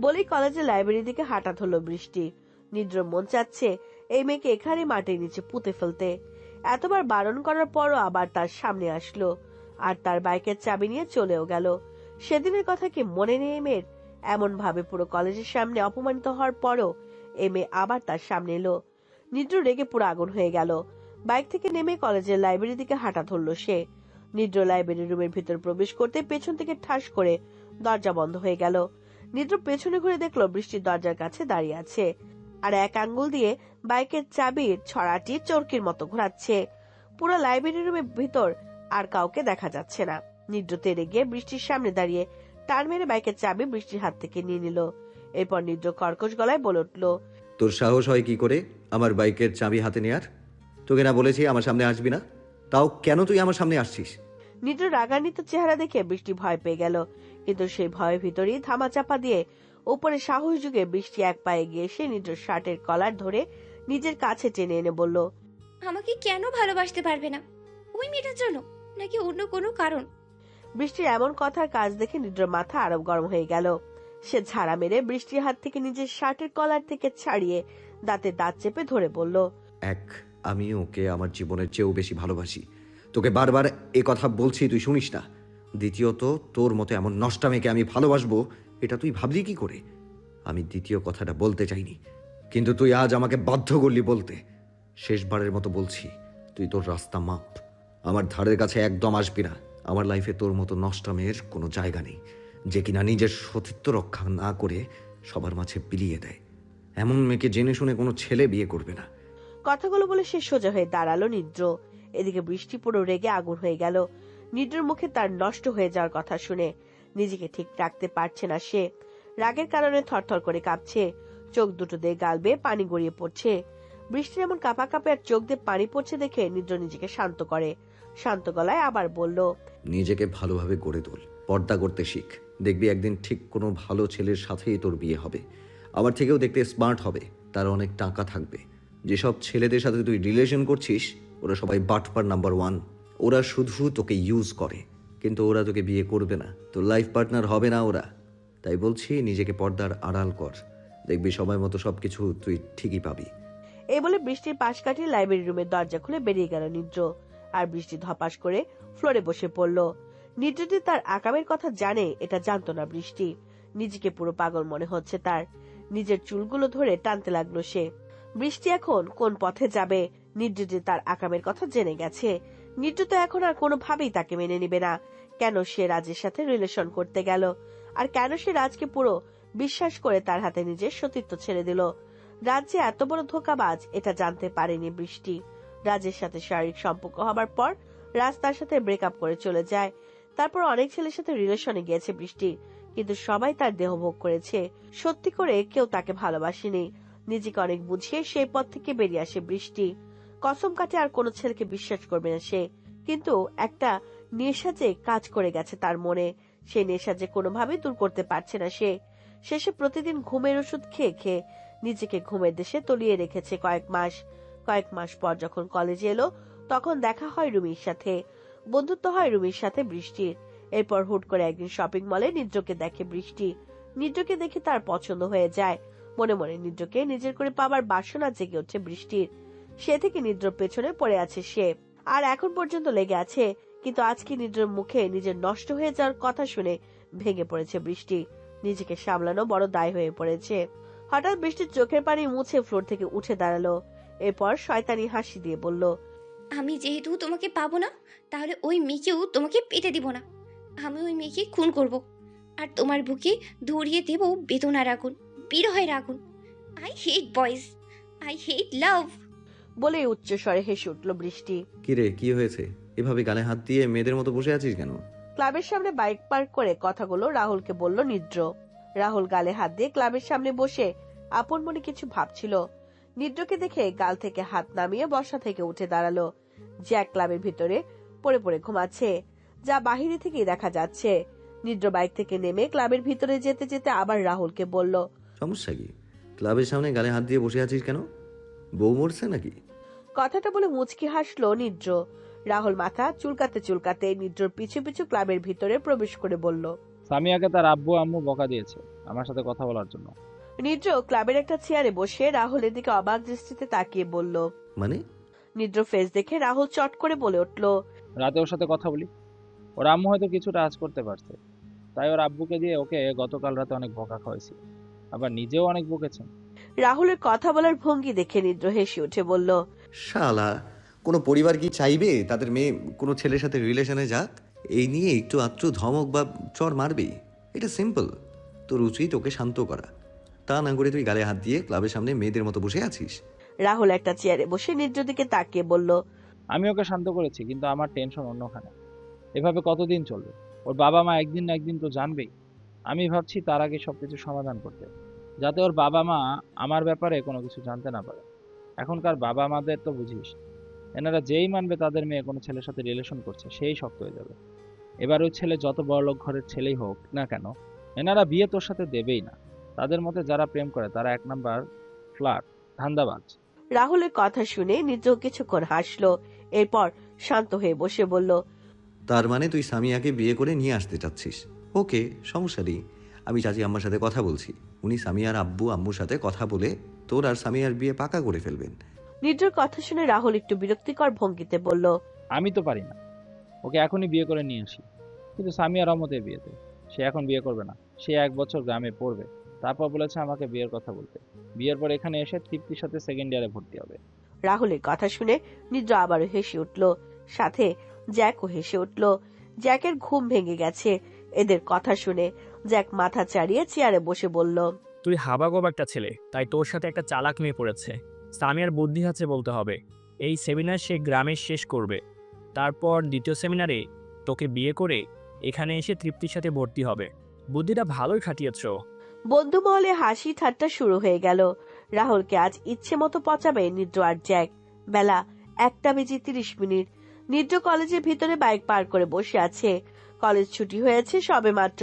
বলেই কলেজের লাইব্রেরির দিকে হাঁটা ধরলো বৃষ্টি। নিদ্র মন চাচ্ছে এই মেয়েকে এখানে মাটির নিচে পুঁতে ফেলতে। এতবার বারণ করার পরও আবার তার সামনে আসলো, আর তার বাইকের চাবি নিয়ে চলেও গেল। সেদিনের কথা কি মনে নেই মেয়ের? এমন ভাবে পুরো কলেজের সামনে অপমানিত হওয়ার পরও এ মেয়ে আবার তার সামনে এলো। নিদ্র রেগে পুরো আগুন হয়ে গেল। বাইক থেকে নেমে কলেজের লাইব্রেরির দিকে হাঁটা ধরলো সে। নিদ্র লাইব্রেরি রুমের ভিতর প্রবেশ করতে পেছন থেকে ঠাস করে দরজা বন্ধ হয়ে গেল। নিদ্র পেছনে ঘুরে দেখলো বৃষ্টির দরজার কাছে দাঁড়িয়ে আছে, আর এক আঙ্গুল দিয়ে বাইকের চাবির ছড়াটি চরকির মতো ঘোরাচ্ছে। পুরো লাইব্রেরি রুমের ভিতর আর কাউকে দেখা যাচ্ছে না। নিদ্র তেড়ে গিয়ে বৃষ্টির সামনে দাঁড়িয়ে টান মেরে বাইকের চাবি বৃষ্টির হাত থেকে নিয়ে নিল। এরপর নিদ্র কর্কশ গলায় বলে উঠল, তোর সাহস হয় কি করে আমার বাইকের চাবি হাতে নেয়ার? তোকে না বলেছি আমার সামনে আসবি না? তাও কেন তুই আমার সামনে আসছিস? নিদ্র রাগান্বিত চেহারা দেখে বৃষ্টি ভয় পেয়ে গেল, কিন্তু সেই ভয়ের ভিতরেই ধামাচাপা দিয়ে উপরে সাহস যুগে বৃষ্টি এক পায়ে গিয়ে এসে নিদ্র শার্টের কলার ধরে নিজের কাছে টেনে এনে বলল, আমাকে কেন ভালোবাসতে পারবে না? ওই মেয়েটার জন্য, নাকি অন্য কোনো কারণ? বৃষ্টির এমন কথার কাজ দেখে নিদ্র মাথা আরো গরম হয়ে গেল। সে ঝাড়া মেরে বৃষ্টির হাত থেকে নিজের শার্টের কলার থেকে ছাড়িয়ে দাঁতে দাঁত চেপে ধরে বলল, আমি ওকে আমার জীবনের চেয়েও বেশি ভালোবাসি। তোকে বারবার এ কথা বলছি, তুই শুনিস না। দ্বিতীয়ত, তোর মতো এমন নষ্টা মেয়েকে আমি ভালোবাসবো এটা তুই ভাবলি কি করে? আমি দ্বিতীয় কথাটা বলতে চাইনি, কিন্তু তুই আজ আমাকে বাধ্য করলি বলতে। শেষবারের মতো বলছি, তুই তোর রাস্তা মাপ, আমার ধারের কাছে একদম আসবি না। আমার লাইফে তোর মতো নষ্টা মেয়ের কোনো জায়গা নেই, যে কিনা নিজের সতীত্ব রক্ষা না করে সবার মাঝে বিলিয়ে দেয়। এমন মেয়েকে জেনে শুনে কোনো ছেলে বিয়ে করবে না। কথাগুলো বলে সে সোজা হয়ে দাঁড়ালো নিদ্র। এদিকে বৃষ্টি পুরো রেগে আগুন হয়ে গেল। নিদ্রর মুখে তার নষ্ট হয়ে যাওয়ার কথা শুনে নিজেকে ঠিক রাখতে পারছে না সে। রাগের কারণে থরথর করে কাঁপছে, চোখ দুটো দিয়ে গাল বেয়ে পানি গড়িয়ে পড়ছে। বৃষ্টির এমন কাঁপা কাঁপে আর চোখ দিয়ে পানি পড়ছে দেখে নিদ্র নিজেকে শান্ত করে শান্ত গলায় আবার বলল, নিজেকে ভালোভাবে গড়ে তোল, পর্দা করতে শিখ। দেখবি একদিন ঠিক কোনো ভালো ছেলের সাথেই তোর বিয়ে হবে। আমার থেকেও দেখতে স্মার্ট হবে, তার অনেক টাকা থাকবে। যেসব ছেলেদের সাথে তুই রিলেশন করছিস ওরা সবাই বাটপার নাম্বার 1। ওরা শুধু তোকে ইউজ করে, কিন্তু ওরা তোকে বিয়ে করবে না, তোর লাইফ পার্টনার হবে না ওরা। তাই বলছি, নিজেকে পর্দার আড়াল কর, দেখবি সময় মতো সবকিছু তুই ঠিকই পাবি। এই বলে বৃষ্টির পাশ কাটিয়ে লাইব্রেরি রুমের দরজা খুলে বেরিয়ে গেল নিদ্র। আর বৃষ্টি ধপাস করে ফ্লোরে বসে পড়ল। নিদ্র যে তার আকামের কথা জানে এটা জানতো না বৃষ্টি। নিজেকে পুরো পাগল মনে হচ্ছে তার। নিজের চুলগুলো ধরে টানতে লাগলো সে। বৃষ্টি এখন কোন পথে যাবে? নিদ্র যে তার আকামের কথা জেনে গেছে। নিদ্র তো এখন আর কোনোভাবেই তাকে মেনে নিবে না। কেন সে রাজের সাথে রিলেশন করতে গেল, আর কেন সে রাজকে পুরো বিশ্বাস করে তার হাতে নিজের সতীত্ব ছেড়ে দিল? রাজ যে এত বড় ধোঁকাবাজ এটা জানতে পারেনি বৃষ্টি। রাজের সাথে শারীরিক সম্পর্ক হবার পর রাজ তার সাথে ব্রেকআপ করে চলে যায়। তারপর অনেক ছেলের সাথে রিলেশনে গিয়েছে বৃষ্টি, কিন্তু সবাই তার দেহভোগ করেছে। সত্যি করে কেউ তাকে ভালোবাসেনি। নিজেকে অনেক বুঝিয়ে সেই পথ থেকে বেরিয়ে আসে বৃষ্টি। কসম কাটে আর কোনো ছেলেকে বিশ্বাস করবে না সে, কিন্তু একটা নেশা যে কাজ করে গেছে তার মনে, সেই নেশা যে কোনোভাবেই দূর করতে পারছে না সে। শেষে প্রতিদিন ঘুমের ওষুধ খেয়ে খেয়ে নিজেকে ঘুমের দেশে তলিয়ে রেখেছে কয়েক মাস পর যখন কলেজে এলো তখন দেখা হয় রুমির সাথে, বন্ধুত্ব হয় রুমির সাথে বৃষ্টির। এরপর হুট করে একদিন শপিং মলে নিদ্রকে দেখে বৃষ্টি। নিদ্রকে দেখে তার পছন্দ হয়ে যায়। মনে মনে নিদ্রকে নিজের করে পাবার বাসনা জেগে ওঠে বৃষ্টির। সে থেকে নিদ্রর পেছনে পড়ে আছে সে, আর এখন পর্যন্ত লেগে আছে। কিন্তু আজকে নিদ্রর মুখে নিজের নষ্ট হয়ে যাওয়ার কথা শুনে ভেঙে পড়েছে বৃষ্টি। নিজেকে সামলানো বড় দায় হয়ে পড়েছে। হঠাৎ বৃষ্টির চোখের পানি মুছে ফ্লোর থেকে উঠে দাঁড়ালো। এরপর শয়তানি হাসি দিয়ে বলল, আমি যেহেতু তোমাকে পাবো না, তাহলে ওই মেয়েকেও তোমাকে পেতে দিব না। আমি ওই মেয়েকে খুন করব, আর তোমার বুকে ধরিয়ে দেব বেদনার আগুন, বিরহের আগুন। I hate boys, I hate love. বলে উচ্চ স্বরে হেসে উঠল বৃষ্টি। কিরে, কি হয়েছে? এভাবে গালে হাত দিয়ে মেয়েদের মতো বসে আছিস কেন? ক্লাবের সামনে বাইক পার্ক করে কথাগুলো রাহুলকে বলল নিদ্র। রাহুল গালে হাত দিয়ে ক্লাবের সামনে বসে আপন মনে কিছু ভাবছিল। নিদ্রকে দেখে গাল থেকে হাত নামিয়ে বসা থেকে উঠে দাঁড়ালো। জ্যাক ক্লাবের ভিতরে পড়ে পড়ে ঘুমাচ্ছে, যা বাহিরে থেকেই দেখা যাচ্ছে। নিদ্র বাইক থেকে নেমে ক্লাবের ভিতরে যেতে যেতে আবার রাহুলকে বলল, সমস্যা কি? ক্লাবের সামনে গালে হাত দিয়ে বসে আছিস কেন? বউ মরছে নাকি? কথাটা বলে মুচকি হাসলো নিদ্র। রাহুল মাথা চুলকাতে চুলকাতে নিদ্রর পিছু পিছু ক্লাবের ভিতরে প্রবেশ করে বলল, সামিয়াকে তার আব্বু আম্মু বকা দিয়েছে আমার সাথে কথা বলার জন্য। নিদ্র ক্লাবের একটা চেয়ারে বসে রাহুলের দিকে অবাক দৃষ্টিতে তাকিয়ে বলল। মানে? নিদ্র ফেস দেখে রাহুল চট করে বলে উঠল, রাতে ওর সাথে কথা বলি, ওর আম্মু হয়তো কিছুটা আঁচ করতে পারছে, তাই ওর আব্বুকে দিয়ে ওকে গতকাল রাতে অনেক বকা খাওয়াইছি, আবার নিজেও অনেক বকেছেন। রাহুলের কথা বলার ভঙ্গি দেখে নিদ্র হেসে উঠে বলল, শালা, কোনো পরিবার কি চাইবে তাদের মেয়ে কোনো ছেলের সাথে রিলেশনে যাক? এই নিয়ে একটু আধটু ধমক বা চর মারবেই, এটা সিম্পল। তোর উচিত ওকে শান্ত করা, তা না করে তুই গালে হাত দিয়ে ক্লাবের সামনে মেয়েদের মতো বসে আছিস। রাহুল একটা চেয়ারে বসে নিদ্র দিকে তাকিয়ে বলল, আমি ওকে শান্ত করেছি, কিন্তু আমার টেনশন অন্যখানে। এভাবে কতদিন চলবে? ওর বাবা মা একদিন না একদিন তো জানবেই। আমি ভাবছি তার আগে সবকিছু সমাধান করতে, যাতে ওর বাবা মা আমার ব্যাপারে কোনো কিছু জানতে না পারে। এখনকার বাবা মাদের তো বুঝিস, এনারা যেই মানবে তাদের মেয়ে কোনো ছেলের সাথে রিলেশন করছে সেই শক্ত হয়ে যাবে। এবার ওই ছেলে যত বড়লোক ঘরের ছেলেই হোক না কেন, এনারা বিয়ে তোর সাথে দেবেই না। তাদের মতে যারা প্রেম করে তারা এক নাম্বার ফ্লার্ট, ধান্দাবাজ। রাহুলের কথা শুনে নিদ্র কিছুক্ষণ হাসলো, এরপর শান্ত হয়ে বসে বলল, তার মানে তুই সামিয়াকে বিয়ে করে নিয়ে আসতে চাচ্ছিস? ওকে, সমস্যা নেই। আমি চাচি আম্মার সাথে কথা বলছি, উনি সামিয়ার আব্বু আম্মুর সাথে কথা বলে তোর আর সামিয়ার বিয়ে পাকা করে ফেলবেন। নিদ্রর কথা শুনে রাহুল একটু বিরক্তিকর ভঙ্গিতে বলল, আমি তো পারি না, ওকে এখনই বিয়ে করে নিয়ে আসি। কিন্তু সামিয়া রহমতের বিয়েতে সে এখন বিয়ে করবে না, সে 1 বছর গ্রামে পড়বে, তারপর বলেছে আমাকে বিয়ের কথা বলতে। বিয়ের পর এখানে এসে তৃপ্তির সাথে সেকেন্ড ইয়ারে ভর্তি হবে। রাহুলের কথা শুনে নিদ্র আবারও হেসে উঠল, সাথে জ্যাকও হেসে উঠল। জ্যাকের ঘুম ভেঙে গেছে এদের কথা শুনে। জ্যাক মাথা চাড়িয়ে চেয়ারে বসে বলল, তুই হাবাগোব একটা ছেলে, তাই তোর সাথে একটা চালাক মেয়ে পড়েছে। সামিয়ার বুদ্ধি আছে বলতে হবে। এই সেমিনার সে গ্রামে শেষ করবে, তারপর দ্বিতীয় সেমিনারে তোকে বিয়ে করে এখানে এসে তৃপ্তির সাথে ভর্তি হবে। বুদ্ধিটা ভালোই খাটিয়েছ। বন্ধু মহলে হাসি ঠাট্টা শুরু হয়ে গেল। রাহুলকে আজ ইচ্ছে মতো পচাবে নিদ্র আর জ্যাক। বেলা 1:30। নিদ্র কলেজের ভিতরে বাইক পার করে বসে আছে। কলেজ ছুটি হয়েছে সবে মাত্র।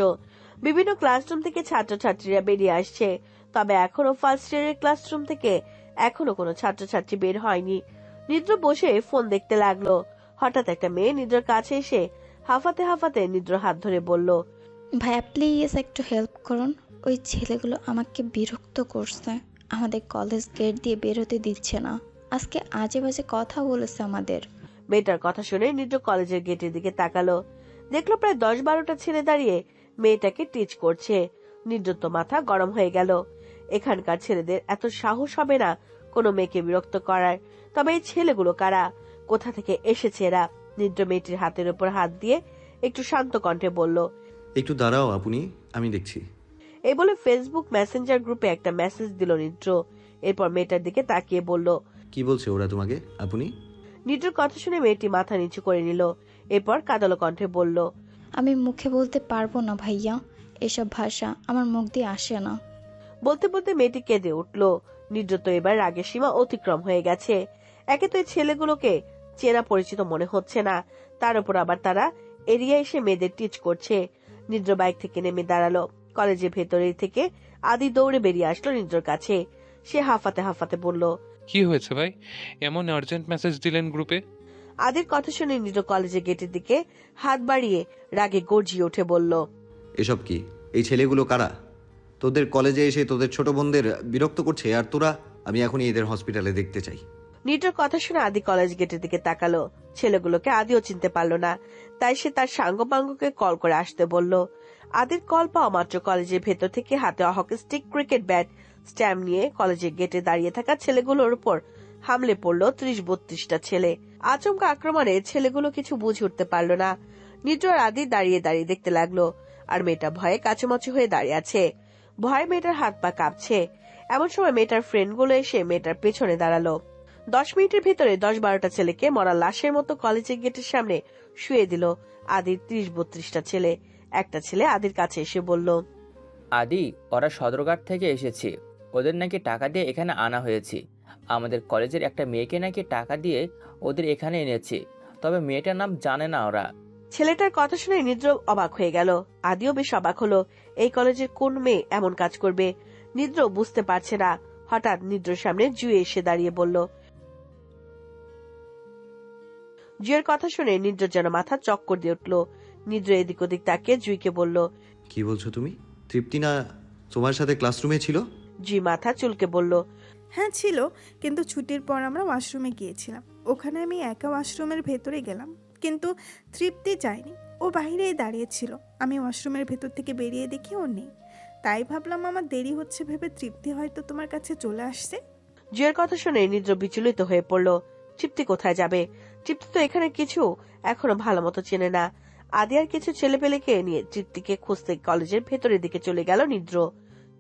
বিভিন্ন ক্লাসরুম থেকে ছাত্রছাত্রীরা বেরিয়ে আসছে, তবে এখনো ফার্স্ট ইয়ারের ক্লাসরুম থেকে এখনো কোনো ছাত্রছাত্রী বের হয়নি। নিদ্র বসে ফোন দেখতে লাগলো। হঠাৎ একটা মেয়ে নিদ্রর কাছে এসে হাঁফাতে হাঁফাতে নিদ্র হাত ধরে বলল, ভাইয়া প্লিজ একটু হেল্প করুন, ওই ছেলেগুলো আমাকে বিরক্ত করছে, আমাদের কলেজ গেট দিয়ে বেরোতে দিচ্ছে না, আজকে আজে বাজে কথা বলেছে আমাদের। মেয়েটার কথা শুনে নিদ্র কলেজের গেটের দিকে তাকালো, দেখলো প্রায় 10-12টা ছেলে দাঁড়িয়ে মেয়েটাকে টিচ করছে। নিদ্র তো মাথা গরম হয়ে গেল। এখানকার ছেলেদের এত সাহস হবে না কোনো মেয়েকে বিরক্ত করার। তবে এই ছেলেগুলো কারা, কোথা থেকে এসেছে এরা? নিদ্র মেয়েটির হাতের উপর হাত দিয়ে একটু শান্ত কণ্ঠে বলল, একটু দাঁড়াও আপনি, আমি দেখছি। এই বলে ফেসবুক মেসেঞ্জার গ্রুপে একটা মেসেজ দিল নিদ্র। এরপর মেয়েটার দিকে তাকিয়ে বলল, কি বলছে ওরা তোমাকে আপনি? নিদ্রর কথা শুনে মেয়েটি মাথা নিচু করে নিল, এরপর কাঁদালো কণ্ঠে বলল, আমি মুখে বলতে পারবো না ভাইয়া, এসব ভাষা আমার মুখ দিয়ে আসে না। বলতে বলতে মেয়েটি কেঁদে উঠল। নিদ্র তো এবার রাগের সীমা অতিক্রম হয়ে গেছে। একে তো এই ছেলেগুলোকে চেনা পরিচিত মনে হচ্ছে না, তার উপর আবার তারা এরিয়া এসে মেয়েদের টিচ করছে। নিদ্র বাইক থেকে নেমে দাঁড়ালো। কলেজের ভেতরে থেকে আদি দৌড়ে বেরিয়ে আসলো নিদ্রর কাছে। সে হাঁফাতে হাঁফাতে বলল, কি হয়েছে ভাই, এমন আর্জেন্ট মেসেজ দিলেন গ্রুপে? আদির কথা শুনে নিদ্র কলেজের গেটের দিকে হাত বাড়িয়ে রাগে গর্জিয়ে উঠে বলল, এসব কি? এই ছেলেগুলো কারা? তোদের কলেজে এসে তোদের ছোট বোনদের বিরক্ত করছে, আর তোরা? আমি এখনই এদের হসপিটালে দেখতে চাই। নিদ্রর কথা শুনে আদি কলেজ গেটের দিকে তাকালো। ছেলেগুলোকে আদিও চিনতে পারলো না, তাই সে তার সাঙ্গপাঙ্গকে কল করে আসতে বলল। আদির কল পাওয়া মাত্র কলেজের ভেতর থেকে হাতে hockey stick, cricket bat, stamp নিয়ে কলেজের গেটে দাঁড়িয়ে থাকা ছেলেগুলোর উপর হামলে পড়লো 30-32টা ছেলে। আচমকা আক্রমণে ছেলেগুলো কিছু বুঝে উঠতে পারলো না। নিদ্র আর আদি দাঁড়িয়ে দাঁড়িয়ে দেখতে লাগলো, আর মেয়েটা ভয়ে কাচুমাচু হয়ে দাঁড়িয়ে আছে। ভয়ে মেয়েটার হাত পা কাঁপছে। এমন সময় মেয়েটার ফ্রেন্ডগুলো এসে মেয়েটার পেছনে দাঁড়ালো। 10 মিনিটের ভেতরে 10-12টা ছেলেকে মরা লাশের মতো কলেজের গেটের সামনে শুয়ে দিল আদির 30-32টা ছেলে। একটা ছেলে আদির কাছে এসে বলল, আদি, ওরা সদরঘাট থেকে এসেছে, ওদের নাকি টাকা দিয়ে এখানে আনা হয়েছে। আমাদের কলেজের একটা মেয়েকে নাকি টাকা দিয়ে ওদের এখানে এনেছে, তবে মেয়েটার নাম জানে না ওরা। ছেলেটার কথা শুনে নিদ্র অবাক হয়ে গেল। আদিও বেশ অবাক হলো, এই কলেজের কোন মেয়ে এমন কাজ করবে। নিদ্র বুঝতে পারছে না। হঠাৎ নিদ্রর সামনে জুয়ে এসে দাঁড়িয়ে বলল। জুয়ের কথা শুনে নিদ্র যেন মাথা চক্কর দিয়ে উঠল। নিদ্র এদিক ওদিক তাকিয়ে জুইকে বলল, কি বলছো তুমি? তৃপ্তি না তোমার সাথে ক্লাসরুমে ছিল? জুই মাথা চুলকে বলল, হ্যাঁ ছিল, কিন্তু ছুটির পর আমরা ওয়াশরুমে গিয়েছিলাম। ওখানে আমি একা ওয়াশরুমের ভেতরে গেলাম, কিন্তু তৃপ্তি যায়নি, ও বাইরেই দাঁড়িয়েছিল। আমি ওয়াশরুমের ভেতর থেকে বেরিয়ে দেখি ও নেই, তাই ভাবলাম আমার দেরি হচ্ছে ভেবে তৃপ্তি হয়তো তোমার কাছে চলে আসছে। জুয়ের কথা শুনে নিদ্র বিচলিত হয়ে পড়ল। তৃপ্তি কোথায় যাবে? তৃপ্তি তো এখানে কিছু এখনো ভালো মতো চেনে না। আদি আর কিছু ছেলেপেলেকে নিয়ে তৃপ্তিকে খুঁজতে কলেজের ভেতরের দিকে চলে গেল নিদ্র।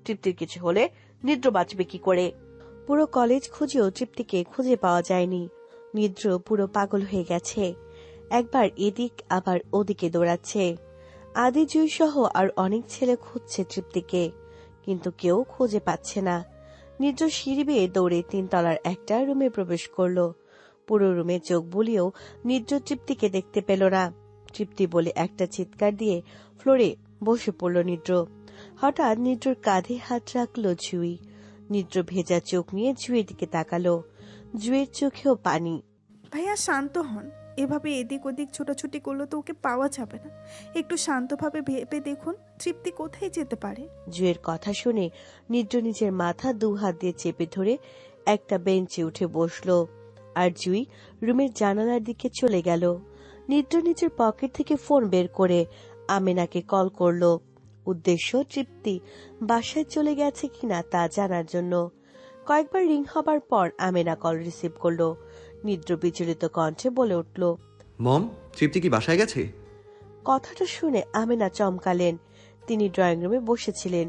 তৃপ্তির কিছু হলে নিদ্র বাঁচবে কি করে? পুরো কলেজ খুঁজেও তৃপ্তিকে খুঁজে পাওয়া যায়নি। নিদ্র পুরো পাগল হয়ে গেছে, একবার এদিক আবার ওদিকে দৌড়াচ্ছে। আদি, জুই সহ আর অনেক ছেলে খুঁজছে তৃপ্তিকে, কিন্তু কেউ খুঁজে পাচ্ছে না। নিদ্র সিঁড়ি বেয়ে দৌড়ে 3 তলার একটা রুমে প্রবেশ করলো। পুরো রুমে চোখ বুলিয়েও নিদ্র তৃপ্তিকে দেখতে পেল না। তৃপ্তি বলে একটা চিৎকার দিয়ে ফ্লোরে বসে পড়ল নিদ্র। হঠাৎ নিদ্রর কাঁধে হাত রাখলো জুই। নিদ্র ভেজা চোখ নিয়ে জুয়ের দিকে তাকালো। জুয়ের চোখেও পানি। ভাইয়া শান্ত হন, এভাবে এদিক ওদিক ছোটাছুটি করলে তো ওকে পাওয়া যাবে না। একটু শান্তভাবে ভেবে দেখুন তৃপ্তি কোথায় যেতে পারে। জুয়ের কথা শুনে নিদ্র নিজের মাথা 2 হাত দিয়ে চেপে ধরে একটা বেঞ্চে উঠে বসলো, আর জুই রুমের জানালার দিকে চলে গেল। নিদ্র নিজের পকেট থেকে ফোন বের করে আমেনাকে কল করলো। উদ্দেশ্য তৃপ্তি বাসায় চলে গেছে কিনা তা জানার জন্য। কয়েকবার রিং হবার পর আমেনা কল রিসিভ করলো। নিদ্র বিচলিত কণ্ঠে বলে উঠল, মম, তৃপ্তি কি বাসায় গেছে? কথাটা শুনে আমেনা চমকালেন। তিনি ড্রয়িং রুমে বসেছিলেন।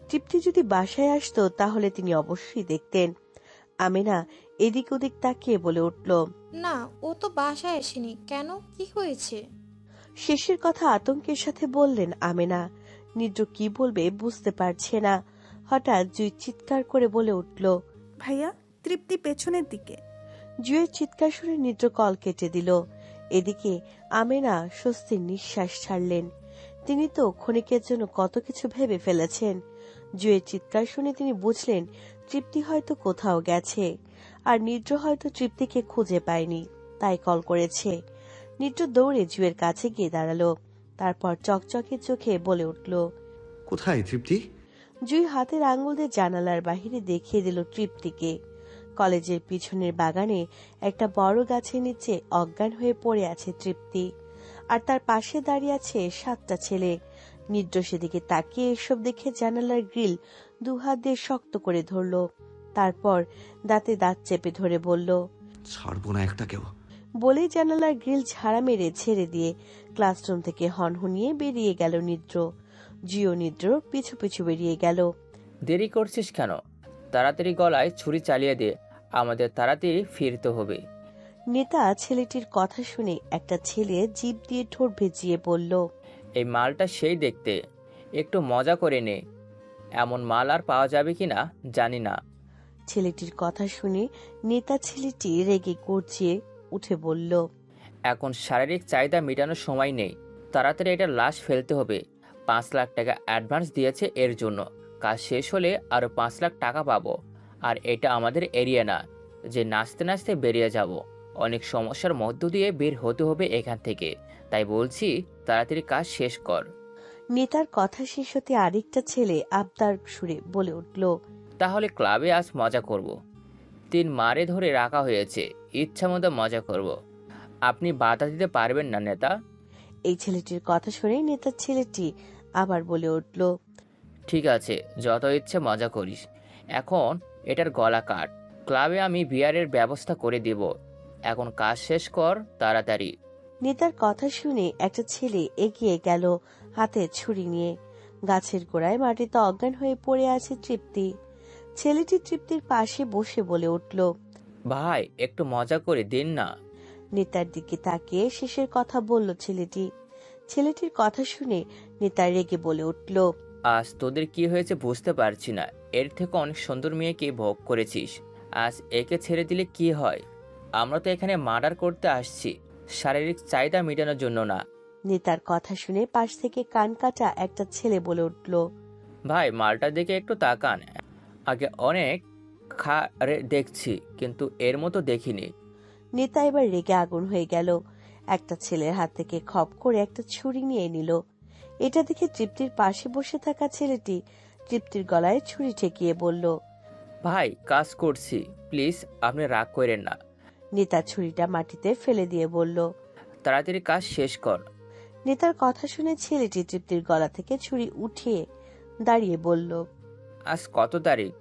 তৃপ্তি যদি বাসায় আসতো তাহলে তিনি অবশ্যই দেখতেন। আমেনা এদিক ওদিক তাকিয়ে বলে উঠল, না, ও তো বাসায় আসেনি। কেন, কি হয়েছে? শেষের কথা আতঙ্কের সাথে বললেন আমেনা। নিদ্র কি বলবে বুঝতে পারছে না। হঠাৎ জুই চিৎকার করে বলে উঠল, ভাইয়া, তৃপ্তি পেছনের দিকে। জুয়ের চিৎকার শুনে নিদ্র কল কেটে দিল। এদিকে আমেনা স্বস্তির নিঃশ্বাস ছাড়লেন। তিনি তো ক্ষণিকের জন্য কত কিছু ভেবে ফেলেছেন। জুয়ের চিৎকার শুনে তিনি বুঝলেন তৃপ্তি হয়তো কোথাও গেছে, আর নিদ্র হয়তো তৃপ্তিকে খুঁজে পায়নি, তাই কল করেছে। নিদ্র দৌড়ে জুয়ের কাছে গিয়ে দাঁড়ালো। তারপর চকচকে চোখে বলে উঠল, কোথায় তৃপ্তি? জুই হাতের আঙ্গুল দিয়ে জানালার বাহিরে দেখিয়ে দিল তৃপ্তিকে। কলেজের পিছনের বাগানে একটা বড় গাছের নিচে অজ্ঞান হয়ে পড়ে আছে তৃপ্তি, আর তার পাশে দাঁড়িয়ে আছে 7টা ছেলে। নিদ্র সেদিকে তাকিয়ে এসব দেখে জানালার গ্রিল 2 হাত দিয়ে শক্ত করে ধরল। তারপর দাঁতে দাঁত চেপে ধরে বলল, ছাড়বো না একটাকেও। বলেই জানালার গ্রিল ঝাড়া মেরে ছেড়ে দিয়ে ক্লাসরুম থেকে হনহনিয়ে বেরিয়ে গেল নিদ্র। জিও নিদ্র পিছু পিছু বেরিয়ে গেল। দেরি করছিস কেন? তাড়াতাড়ি গলায় ছুরি চালিয়ে দে, আমাদের তাড়াতাড়ি ফিরতে হবে। নেতা ছেলেটির কথা শুনে একটা ছেলে জিভ দিয়ে ঠোঁট ভেজিয়ে বলল, এই মালটা সেই দেখতে, একটু মজা করে নে। এমন মাল আর পাওয়া যাবে কিনা জানি না। ছেলেটির কথা শুনে নেতা ছেলেটি রেগে গর্জিয়ে উঠে বলল, এখন শারীরিক চাহিদা মেটানোর সময় নেই, তাড়াতাড়ি এটা লাশ ফেলতে হবে। 5 লাখ টাকা অ্যাডভান্স দিয়েছে এর জন্য, কাজ শেষ হলে আরও 5 লাখ টাকা পাবো। আর এটা আমাদের এরিয়া না যে নাচতে নাচতে বেরিয়ে যাব। অনেক সমস্যার মধ্য দিয়ে বের হতে হবে এখান থেকে, তাই বলছি তাড়াতাড়ি কাজ শেষ কর। নেতার কথা শেষ হতে আরেকটা ছেলে আবদার সুরে বলে উঠল, তাহলে ক্লাবে আজ মজা করব। 3 মারে ধরে রাখা হয়েছে, ইচ্ছা মতো মজা করব। আপনি বাধা দিতে পারবেন না নেতা। এই ছেলেটির কথা শুনে নেতার ছেলেটি আবার বলে উঠল, ঠিক আছে, যত ইচ্ছে মজা করিস। এখন এটার গলা কাট। ক্লাবে আমি বিয়ারের ব্যবস্থা করে দেব। এখন কাজ শেষ কর তাড়াতাড়ি। নেতার কথা শুনে একটা ছেলে এগিয়ে গেল হাতে ছুরি নিয়ে। গাছের গোড়ায় মাটিতে অজ্ঞান হয়ে পড়ে আছে তৃপ্তি। ছেলেটি তৃপ্তির পাশে বসে বলে উঠল, ভাই একটু মজা করে দিন না। নেতার দিকে তাকিয়ে শেষের কথা বলল ছেলেটি। ছেলেটির কথা শুনে নেতা রেগে বলে উঠল, আজ তোদের কি হয়েছে বুঝতে পারছি না। এর থেকে অনেক সুন্দর মেয়েকে ভোগ করেছিস, আজ একে ছেড়ে দিলে কি হয়? আমরা তো এখানে মার্ডার করতে আসছি, শারীরিক চাহিদা মেটানোর জন্য না। নেতার কথা শুনে পাশ থেকে কান কাটা একটা ছেলে বলে উঠল, ভাই মালটার দিকে একটু তাকান। আগে অনেক দেখছি, কিন্তু এর মতো দেখিনি। নেতা এবার রেগে আগুন হয়ে গেল। একটা ছেলের হাত থেকে খপ করে একটা ছুরি নিয়ে নিল। এটা দেখে তৃপ্তির পাশে বসে থাকা ছেলেটি তৃপ্তির গলায় ছুরি ঠেকিয়ে বলল, ভাই কাজ করছি, প্লিজ আপনি রাগ করেন না। নেতা ছুরিটা মাটিতে ফেলে দিয়ে বলল, তাড়াতাড়ি কাজ শেষ কর। নেতার কথা শুনে ছেলেটি তৃপ্তির গলা থেকে ছুরি উঠিয়ে দাঁড়িয়ে বলল, আজ কত তারিখ?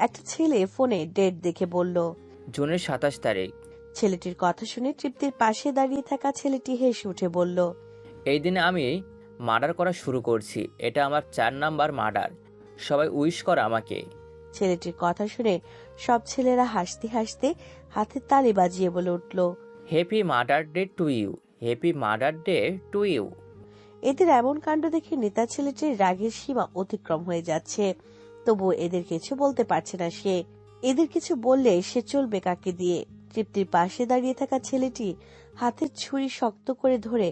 একটা ছেলে ফোনে ডেট দেখে বলল, জুনের 27 তারিখ। ছেলেটির কথা শুনে তৃপ্তির পাশে দাঁড়িয়ে থাকা ছেলেটি হেসে উঠে বলল, এই দিনে আমি মার্ডার করা শুরু করছি, এটা আমার 4 নাম্বার মার্ডার। সবাই উইশ কর আমাকে। ছেলেটির কথা শুনে সব ছেলেরা হাসতে হাসতে হাতে তালি বাজিয়ে বলে উঠল, happy murder day to you, happy murder day to you. এদের এমন কাণ্ড দেখে নেতা ছেলেটির রাগের সীমা অতিক্রম হয়ে যাচ্ছে। তবুও এদের কিছু বলতে পারছে না সে। এদের কিছু বললে সে চলবে কাকে দিয়ে? তৃপ্তির পাশে দাঁড়িয়ে থাকা ছেলেটি হাতের ছুরি শক্ত করে ধরে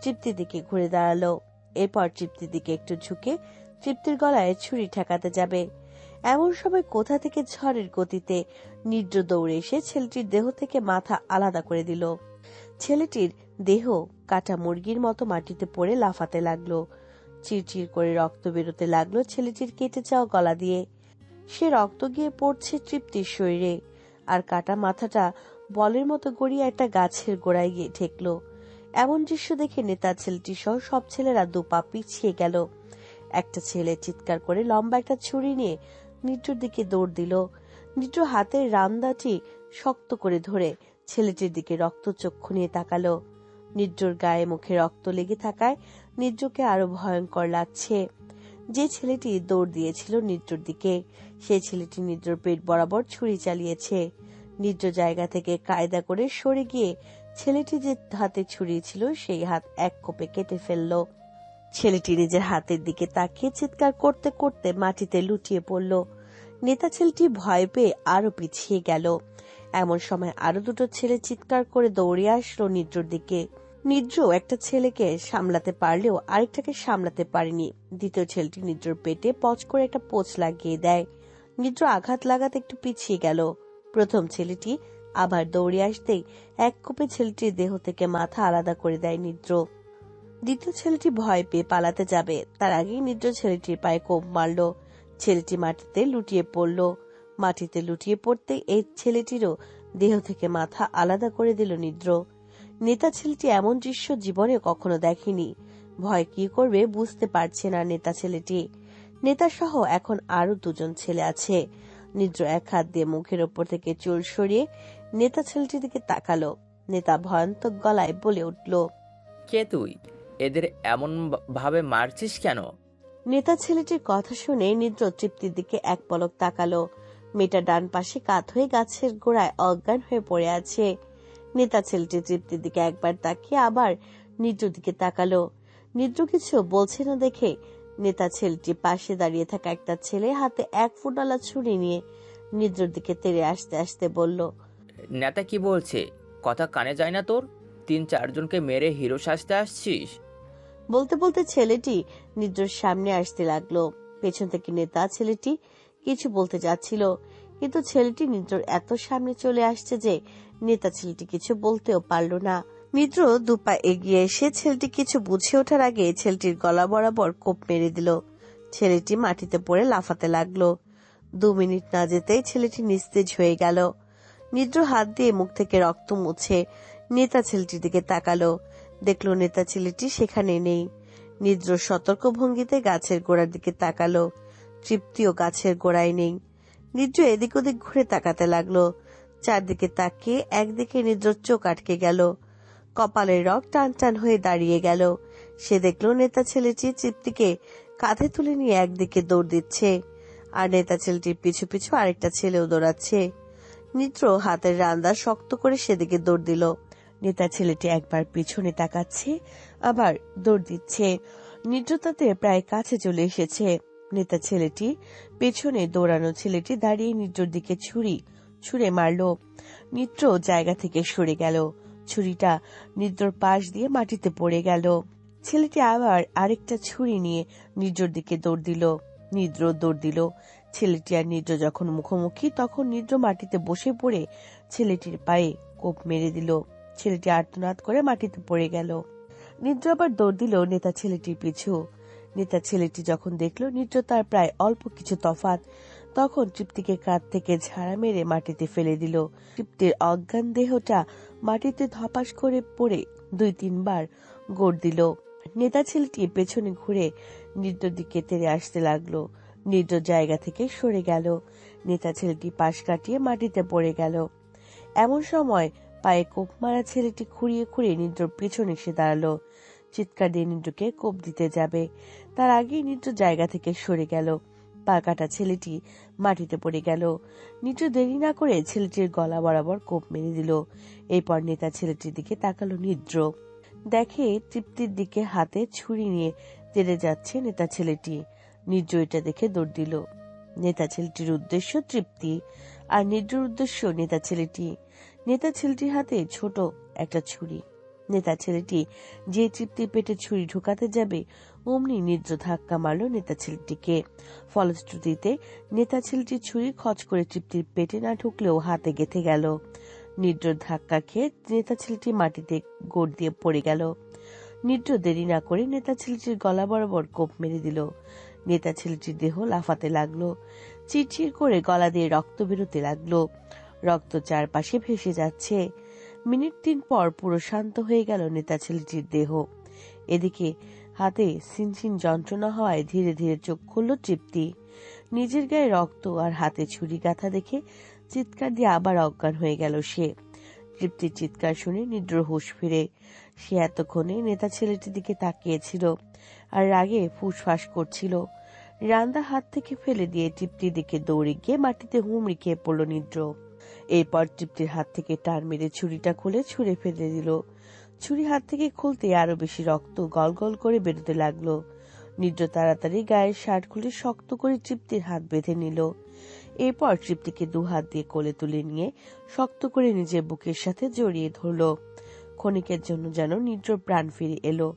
তৃপ্তির দিকে ঘুরে দাঁড়ালো। এরপর তৃপ্তির দিকে একটু ঝুঁকে তৃপ্তির গলায় ছুরি ঠেকাতে যাবে। এমন সময় কোথা থেকে ঝড়ের গতিতে নির্দ্র দৌড়ে এসে ছেলেটির দেহ থেকে মাথা আলাদা করে দিল। ছেলেটির দেহ কাটা মুরগির মতো মাটিতে পড়ে লাফাতে লাগলো। চিরচির করে রক্ত বেরোতে লাগলো ছেলেটির কেটে যাওয়া গলা দিয়ে। সে রক্ত গিয়ে পড়ছে তৃপ্তির শরীরে, আর কাটা মাথাটা বলের মতো গড়িয়ে একটা গাছের গোড়ায় গিয়ে ঠেকলো। এমন দৃশ্য দেখে নেতা ছেলেটি সহ সব ছেলেরা 2 পা পিছিয়ে গেল। একটা ছেলে চিৎকার করে লম্বা একটা ছুরি নিয়ে নিট্টুর দিকে দৌড় দিল। নিট্টু হাতের রামদাটি শক্ত করে ধরে ছেলেটির দিকে রক্তচক্ষু নিয়ে তাকালো। নিট্টুর গায়ে মুখে রক্ত লেগে থাকায় নিট্টুকে আরো ভয়ঙ্কর লাগছে। যে ছেলেটি দৌড় দিয়েছিল নিট্টুর দিকে, সেই ছেলেটি নিট্টুর পেট বরাবর ছুরি চালিয়েছে। নিট্টু জায়গা থেকে কায়দা করে সরে গিয়ে ছেলেটি যে হাতে ছুরি ছিল সেই হাত এক কোপে কেটে ফেলল। ছেলেটি নিজের হাতের দিকে তাকিয়ে চিৎকার করতে করতে মাটিতে লুটিয়ে পড়ল। নেতা ছেলেটি ভয় পেয়ে আরো পিছিয়ে গেল। এমন সময় আরো 2টো ছেলে চিৎকার করে দৌড়ে আসলো নিদ্রর দিকে। নিদ্র একটা ছেলেকে সামলাতে পারলেও আরেকটাকে সামলাতে পারেনি। দ্বিতীয় ছেলেটি নিদ্রর পেটে পচ করে একটা পোঁচ লাগিয়ে দেয়। নিদ্র আঘাত লাগাতে একটু পিছিয়ে গেল। প্রথম ছেলেটি আবার দৌড়ে আসতেই এক কোপে ছেলেটির দেহ থেকে মাথা আলাদা করে দেয় নিদ্র। দ্বিতীয় ছেলেটি ভয় পেয়ে পালাতে যাবে, তার আগেই নিদ্র ছেলেটির পায়ে কোপ মারল। ছেলেটি মাটিতে লুটিয়ে পড়ল। মাটিতে লুটিয়ে পড়তে এই ছেলেটিরও দেহ থেকে মাথা আলাদা করে দিল নিদ্র। নেতা ছেলেটি এমন দৃশ্য জীবনে কখনো দেখেনি। ভয় কি করবে বুঝতে পারছে না নেতা ছেলেটি। নেতা সহ এখন আরো 2জন ছেলে আছে। নিদ্র এক হাত দিয়ে মুখের ওপর থেকে চুল সরিয়ে নেতা ছেলেটির দিকে তাকালো। নেতা ভয়ানক গলায় বলে উঠল, কে তুই? এদের এমন ভাবে মারছিস কেন? নেতা ছেলেটির কথা শুনে নিদ্র তৃপ্তির দিকে এক পলক তাকালো। মেয়েটা ডান পাশে কাত হয়ে গাছের গোড়ায় অজ্ঞান হয়ে পড়ে আছে। নেতা ছেলেটি তৃপ্তির দিকে একবার তাকিয়ে আবার নিদ্রর দিকে তাকালো। নিদ্র কিছু বলছে না দেখে নেতা ছেলেটি পাশে দাঁড়িয়ে থাকা একটা ছেলে হাতে 1 ফুটওয়ালা ছুরি নিয়ে নিদ্রর দিকে তেড়ে আসতে আসতে বলল, নেতা কি বলছে? কথা কানে যায় না তোর? 3-4 জনকে মেরে হিরো সাজতে আসছিস? বলতে বলতে ছেলেটি নিদ্রর সামনে আসতে লাগলো। পেছন থেকে নেতা ছেলেটি কিছু বলতে যাচ্ছিল, কিন্তু ছেলেটি নিদ্রর এত সামনে চলে আসছে যে নেতা ছেলেটি কিছু বলতেও পারল না। নিদ্র দুপা এগিয়ে এসে ছেলেটি কিছু বুঝে ওঠার আগে ছেলেটির গলা বরাবর কোপ মেরে দিল। ছেলেটি মাটিতে পড়ে লাফাতে লাগলো। 2 মিনিট না যেতেই ছেলেটি নিস্তেজ হয়ে গেল। নিদ্র হাত দিয়ে মুখ থেকে রক্ত মুছে নেতা ছেলেটির দিকে তাকালো। দেখলো নেতা ছেলেটি সেখানে নেই। নিদ্র সতর্ক ভঙ্গিতে গাছের গোড়ার দিকে তাকালো। তৃপ্তিও গাছের গোড়ায় নেই। নিদ্র এদিক ওদিক ঘুরে তাকাতে লাগলো। চারদিকে তাকিয়ে একদিকে নিদ্রর চোখ আটকে গেল। কপালের রগ টান টান হয়ে দাঁড়িয়ে গেল। সে দেখলো নেতা ছেলেটি তৃপ্তিকে কাঁধে তুলে নিয়ে একদিকে দৌড় দিচ্ছে, আর নেতা ছেলেটির পিছু পিছু আরেকটা ছেলেও দৌড়াচ্ছে। নিদ্র হাতের রান্দা শক্ত করে সেদিকে দৌড় দিল। নেতা ছেলেটি একবার পিছনে তাকাচ্ছে, আবার দৌড় দিচ্ছে। নিদ্র তাতে প্রায় কাছে চলে এসেছে। নেতা ছেলেটি পেছনে দৌড়ানো ছেলেটি দাঁড়িয়ে নিদ্রর দিকে ছুঁড়ে মারল। নিদ্র জায়গা থেকে সরে গেল। ছুরিটা নিদ্রর পাশ দিয়ে মাটিতে পড়ে গেল। ছেলেটি আবার আরেকটা ছুরি নিয়ে নিদ্রর দিকে দৌড় দিল। নিদ্র দৌড় দিল। ছেলেটি আর নিদ্র যখন মুখোমুখি, তখন নিদ্র মাটিতে বসে পড়ে ছেলেটির পায়ে কোপ মেরে দিল। ছেলেটি আর্তনাদ করে মাটিতে পড়ে গেল। নিদ্র আবার দৌড় দিল নেতা ছেলেটির পিছু। নেতা ছেলেটি যখন দেখলো নিদ্র তার প্রায় অল্প কিছু তফাৎ, তখন তৃপ্তিকে কাঁধ থেকে ঝাড়া মেরে মাটিতে ফেলে দিল। তৃপ্তির অজ্ঞান দেহটা মাটিতে ধপাস করে পড়ে 2-3 বার গোড় দিল। নেতা ছেলেটি পেছনে ঘুরে নিদ্রর দিকে তেড়ে আসতে লাগলো। নিদ্র জায়গা থেকে সরে গেল। নেতা ছেলেটি পাশ কাটিয়ে মাটিতে পড়ে গেল। এমন সময় পায়ে কোপ মারা ছেলেটি খুঁড়িয়ে খুঁড়িয়ে নিদ্রর পিছনে এসে দাঁড়ালো। চিৎকার দিয়ে নিদ্রকে কোপ দিতে যাবে, তার আগেই নিদ্র জায়গা থেকে সরে গেল। পা কাটা ছেলেটি মাটিতে পড়ে গেল। নিদ্র দেরি না করে ছেলেটির গলা বরাবর কোপ মেরে দিল। এরপর নেতা ছেলেটির দিকে তাকালো নিদ্র। দেখে তৃপ্তির দিকে হাতে ছুরি নিয়ে তেড়ে যাচ্ছে নেতা ছেলেটি। নিদ্র এটা দেখে দৌড় দিল। নেতা ছেলেটির উদ্দেশ্য তৃপ্তি, আর নিদ্রর উদ্দেশ্য নেতা ছেলেটি। নেতা ছেলেটির হাতে ছোট একটা ছুরি। নেতা ছেলেটি যে তৃপ্তির পেটে ছুরি ঢুকাতে যাবে, অমনি নিদ্র ধাক্কা মারল নেতা ছেলেটিকে। ফলশ্রুতিতে নেতা ছেলেটির ছুরি খচ করে তৃপ্তির পেটে না ঢুকলেও হাতে গেঁথে গেল। নিদ্রর ধাক্কা খেয়ে নেতা ছেলেটি মাটিতে গোড় দিয়ে পড়ে গেল। নিদ্র দেরি না করে নেতা ছেলেটির গলা বরাবর কোপ মেরে দিল। নেতা ছেলেটির দেহ লাফাতে লাগলো। চিরচির করে গলা দিয়ে রক্ত বেরোতে লাগলো। রক্ত চারপাশে ভেসে যাচ্ছে। মিনিট 3 পর পুরো শান্ত হয়ে গেল নেতা ছেলেটির দেহ। এদিকে হাতে সিনসিন যন্ত্রণা হওয়ায় ধীরে ধীরে চোখ খুলল তৃপ্তি। নিজের গায়ে রক্ত আর হাতে ছুরি গাঁথা দেখে চিৎকার দিয়ে আবার অজ্ঞান হয়ে গেল সে। তৃপ্তির চিৎকার শুনে নিদ্র হুঁশ ফিরে। সে এতক্ষণে নেতা ছেলেটির দিকে তাকিয়েছিল আর রাগে ফুসফাস করছিল। রান্দা হাত থেকে ফেলে দিয়ে তৃপ্তির দিকে দৌড়ে গিয়ে মাটিতে হুমড়ি খেয়ে পড়ল নিদ্র। এরপর তৃপ্তির হাত থেকে টান মেরে ছুরিটা খুলে ছুঁড়ে ফেলে দিল। ছুরি হাত থেকে খুলতে আরো বেশি রক্ত গল গল করে বেরোতে লাগলো। নিদ্র তাড়াতাড়ি গায়ের শার্ট খুলে শক্ত করে তৃপ্তির হাত বেঁধে নিল। এরপর তৃপ্তিকে 2 হাত দিয়ে কোলে তুলে নিয়ে শক্ত করে নিজের বুকের সাথে জড়িয়ে ধরল। ক্ষণিকের জন্য যেন নিদ্রর প্রাণ ফিরে এলো।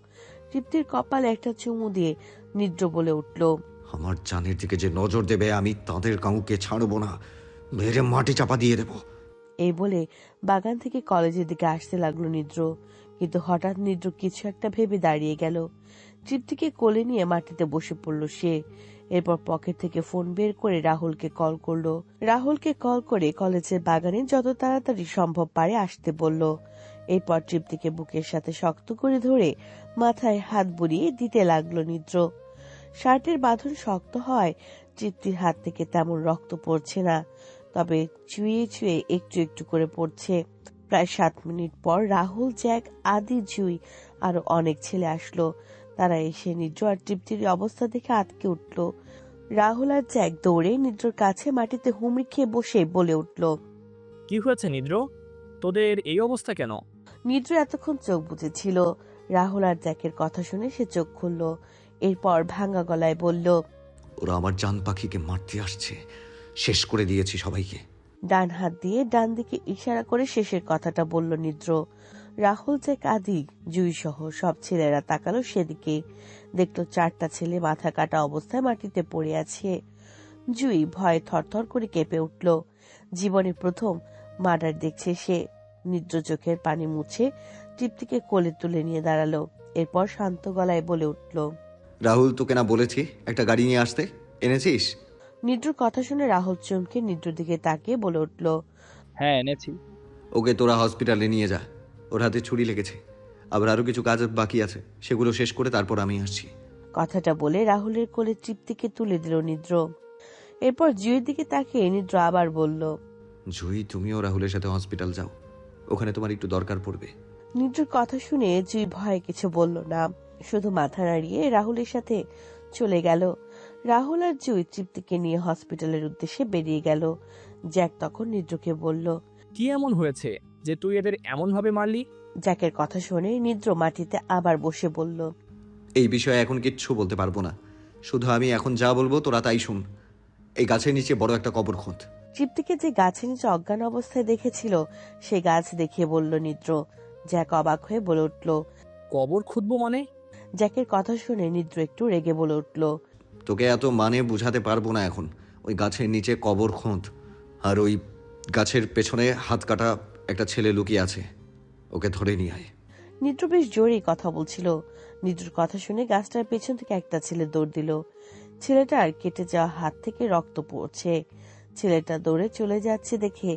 তৃপ্তির কপালে একটা চুমু দিয়ে নিদ্র বলে উঠল, আমার জানের দিকে যে নজর দেবে আমি তাদের কাউকে ছাড়বো না, মেরে মাটি চাপা দিয়ে দেব। এই বলে বাগান থেকে কলেজের দিকে আসতে লাগলো নিদ্র। কিন্তু হঠাৎ নিদ্র কিছু একটা ভেবে দাঁড়িয়ে গেল। তৃপ্তিকে কোলে নিয়ে মাটিতে বসে পড়ল সে। এরপর পকেট থেকে ফোন বের করে রাহুলকে কল করলো। রাহুলকে কল করে কলেজের বাগানে যত তাড়াতাড়ি সম্ভব পারে আসতে বলল। এরপর তৃপ্তিকে বুকের সাথে শক্ত করে ধরে মাথায় হাত বুলিয়ে দিতে লাগলো নিদ্র। শার্টের বাঁধন শক্ত হয় তৃপ্তির হাত থেকে তেমন রক্ত পড়ছে না, তবে চুয়ে চুয়ে একটু একটু করে পড়ছে। প্রায় 7 মিনিট পর রাহুল, জ্যাক, আদি, জুই আরো অনেক ছেলে আসলো। তারা এসে নিদ্র আর তৃপ্তির অবস্থা দেখে আটকে উঠল। রাহুল আর জ্যাক দৌড়ে নিদ্রর কাছে মাটিতে হুমড়ি খেয়ে বসে বলে উঠল, কি হয়েছে নিদ্র, তোদের এই অবস্থা কেন? নিদ্র এতক্ষণ চোখ বুজেছিল। রাহুল আর জ্যাকের কথা শুনে সে চোখ খুলল। এরপর ভাঙা গলায় বলল, ওরা আমার জান পাখিকে মারতে আসছে, শেষ করে দিয়েছি সবাইকে। ডান হাত দিয়ে ডান দিকে ইশারা করে শেষের কথাটা বলল নিদ্র। রাহুল, জ্যাক, আদি, জুই সহ সব ছেলেরা তাকালো সেদিকে। দেখলো 4টা ছেলে মাথা কাটা অবস্থায় মাটিতে পড়ে আছে। জুই ভয়ে থরথর করে কেঁপে উঠল। জীবনে প্রথম মার্ডার দেখছে সে। নিদ্র চোখের পানি মুছে তৃপ্তিকে কোলে তুলে নিয়ে দাঁড়ালো। এরপর শান্ত গলায় বলে উঠল, রাহুল, তোকে না বলেছি একটা গাড়ি নিয়ে আসতে, এনেছিস? নিদ্রর কথা শুনে রাহুল চমকে নিদ্রর দিকে তাকিয়ে বলে উঠল, হ্যাঁ এনেছি। ওকে তোরা হসপিটালে নিয়ে যা, ওর হাতে ছুরি লেগেছে। আবার আরও কিছু কাজ বাকি আছে, সেগুলো শেষ করে তারপর আমি আসছি। কথাটা বলে রাহুলের কোলে তৃপ্তিকে তুলে দিল নিদ্র। এরপর জুইয়ের দিকে তাকিয়ে নিদ্র আবার বলল, জুই, তুমিও রাহুলের সাথে হসপিটাল যাও, ওখানে তোমার একটু দরকার পড়বে। নিদ্রর কথা শুনে জুই ভয়ে কিছু বলল না, শুধু মাথা নাড়িয়ে রাহুলের সাথে চলে গেল। রাহুল আর জুই তৃপ্তিকে নিয়ে হসপিটালের উদ্দেশ্যে বেরিয়ে গেল। জ্যাক তখন নিদ্রকে বলল, কি এমন হয়েছে যে তুই এদের এমন ভাবে মারলি? জ্যাকের কথা শুনে নিদ্র মাটিতে আবার বসে বলল, এই বিষয়ে এখন কিচ্ছু বলতে পারবো না, শুধু আমি এখন যা বলবো তোরা তাই শুন। এই গাছের নিচে বড় একটা কবর খোঁদ। তৃপ্তিকে যে গাছের নিচে অজ্ঞান অবস্থায় দেখেছিল সে গাছ দেখিয়ে বলল নিদ্র। জ্যাক অবাক হয়ে বলে উঠল, কবর খুঁদবো মানে? জ্যাকের কথা শুনে নিদ্র একটু রেগে বলে উঠল, তোকে এত মানে বুঝাতে পারবো না এখন। ওই গাছের নিচে কবর খোঁদ, আর ওই গাছের পেছনে হাত কাটা একটা ছেলে লুকিয়ে আছে, ওকে ধরে নিয়ে আয়। নিদ্র বেশ জোরেই কথা বলছিল। নিদ্রর কথা শুনে গাছটার পেছন থেকে একটা ছেলে দৌড় দিল। ছেলেটার কেটে যাওয়া হাত থেকে রক্ত পড়ছে। ছেলেটা দৌড়ে চলে যাচ্ছে দেখে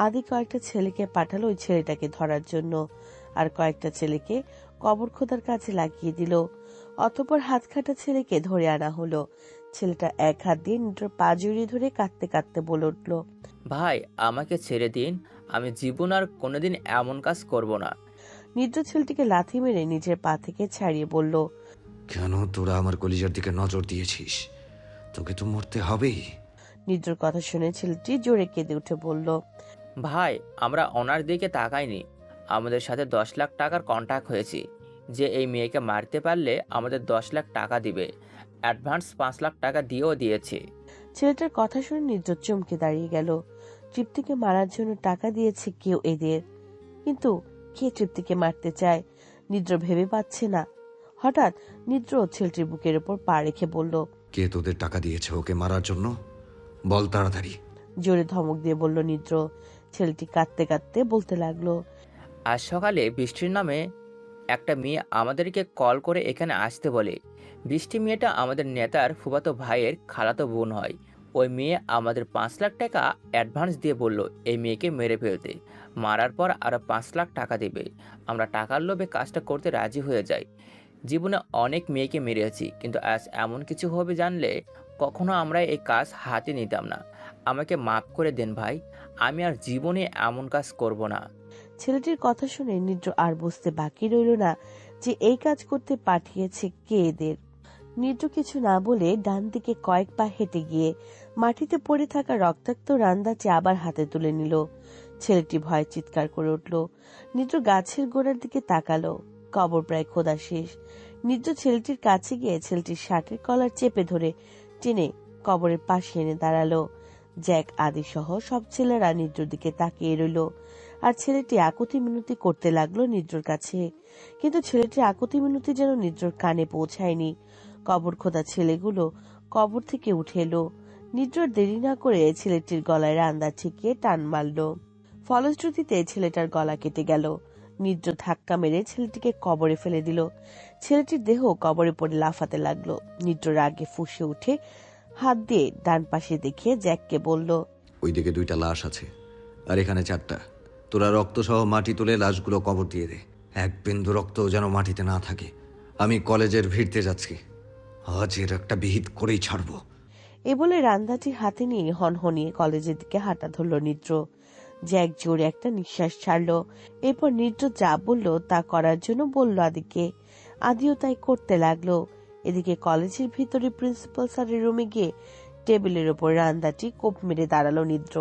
আদি কয়েকটা ছেলেকে পাঠালো ওই ছেলেটাকে ধরার জন্য, আর কয়েকটা ছেলেকে কবর খোদার কাজে লাগিয়ে দিল। অতঃপর হাত কাটা ছেলেকে ধরে আনা হলো। ছেলেটা এক হাত দিয়ে নিদ্রর পা জড়িয়ে ধরে কাঁদতে কাঁদতে বলে উঠল, ভাই আমাকে ছেড়ে দিন, আমি জীবন আর কোনোদিন এমন কাজ করব না। নিদ্র ছেলেটিকে লাথি মেরে নিজের পা থেকে ছাড়িয়ে বলল, কেন তোরা আমার কলিজার দিকে নজর দিয়েছিস? তোকে তো মরতে হবেই। নিদ্রর কথা শুনে ছেলেটি জোরে কেঁদে উঠে বলল, ভাই আমরা ওনার দিকে তাকাইনি, আমাদের সাথে 10 লাখ টাকার কন্ট্যাক্ট হয়েছে যে এই মেয়েকে মারতে পারলে আমাদের 10 লাখ টাকা দিবে, অ্যাডভান্স 5 লাখ টাকা দিয়েও দিয়েছে। ছেলেটার কথা শুনে নিদ্র চমকে দাঁড়িয়ে গেল। তৃপ্তিকে মারার জন্য টাকা দিয়েছে কেউ এদের, কিন্তু কে তৃপ্তিকে মারতে চায় নিদ্র ভেবে পাচ্ছে না। হঠাৎ নিদ্র ছেলেটির বুকের উপর পা রেখে বলল, কে তোদের টাকা দিয়েছে ওকে মারার জন্য? বল তাড়াতাড়ি। জোরে ধমক দিয়ে বলল নিদ্র। ছেলেটি কাঁদতে কাঁদতে বলতে লাগলো, আজ সকালে বৃষ্টির নামে একটা মেয়ে আমাদেরকে কল করে এখানে আসতে বলে। বৃষ্টি মেয়েটা আমাদের নেতার ফুফাতো ভাইয়ের খালাতো বোন হয়। ওই মেয়ে আমাদের 5 লাখ টাকা অ্যাডভান্স দিয়ে বলল এই মেয়েকে মেরে ফেলতে, মারার পর আরও 5 লাখ টাকা দেবে। আমরা টাকার লোভে কাজটা করতে রাজি হয়ে যাই। জীবনে অনেক মেয়েকে মেরেছি, কিন্তু আজ এমন কিছু হবে জানলে কখনো আমরা এই কাজ হাতে নিতাম না। আমাকে মাফ করে দেন ভাই, আমি আর জীবনে এমন কাজ করব না। ছেলেটির কথা শুনে নিদ্র আর বুঝতে বাকি রইল না যে এই কাজ করতে পাঠিয়েছে কে এদের। নিদ্র কিছু না বলে ডান দিকে কয়েক পা হেঁটে গিয়ে মাটিতে পড়ে থাকা রক্তাক্ত রান্দাচে আবার হাতে তুলে নিল। ছেলেটি ভয়ে চিৎকার করে উঠল। নিদ্র গাছের গোড়ার দিকে তাকালো, কবর প্রায় খোদা শেষ। নিদ্র ছেলেটির কাছে গিয়ে ছেলেটির শার্টের কলার চেপে ধরে টেনে কবরের পাশে এনে দাঁড়ালো। জ্যাক, আদি সহ সব ছেলেরা নিদ্রর দিকে তাকিয়ে রইল। আর ছেলেটি আকুতি মিনতি করতে লাগলো নিদ্রর কাছে, কিন্তু ছেলেটির আকুতি মিনতি যেন নিদ্রর কানে পৌঁছায়নি। কবর খোদা ছেলেগুলো কবর থেকে উঠে এলো। নিদ্রর দেরি না করে ছেলেটির গলায় রান্দা ঠেকিয়ে টান মারল। ফলশ্রুতিতে ছেলেটার গলা কেটে গেল। নিদ্র ধাক্কা মেরে ছেলেটিকে কবরে ফেলে দিল। ছেলেটির দেহ কবরে পড়ে লাফাতে লাগলো। নিদ্র রাগে ফুঁসে উঠে হাত দিয়ে ডান পাশে দেখিয়ে জ্যাককে বলল, ওইদিকে 2টা লাশ আছে, আর এখানে 4টা। তোরা রক্ত সহ মাটি তুলে লাশগুলো কবর দিয়ে দে, এক বিন্দু রক্ত যেন মাটিতে না থাকে। আমি কলেজের ভিড়তে যাচ্ছি, আজ এর একটা বিহিত করেই ছাড়বো। এ বলে রান্দাটি হাতে নিয়ে হনহনিয়ে কলেজের দিকে হাঁটা ধরল নিদ্র। জ্যাক জোরে একটা নিঃশ্বাস ছাড়লো। এরপর নিদ্র যা বলল তা করার জন্য বলল আদিকে। আদিও তাই করতে লাগলো। এদিকে কলেজের ভিতরে প্রিন্সিপাল স্যারের রুমে গিয়ে টেবিলের ওপর রান্দাটি কোপ মেরে দাঁড়ালো নিদ্র।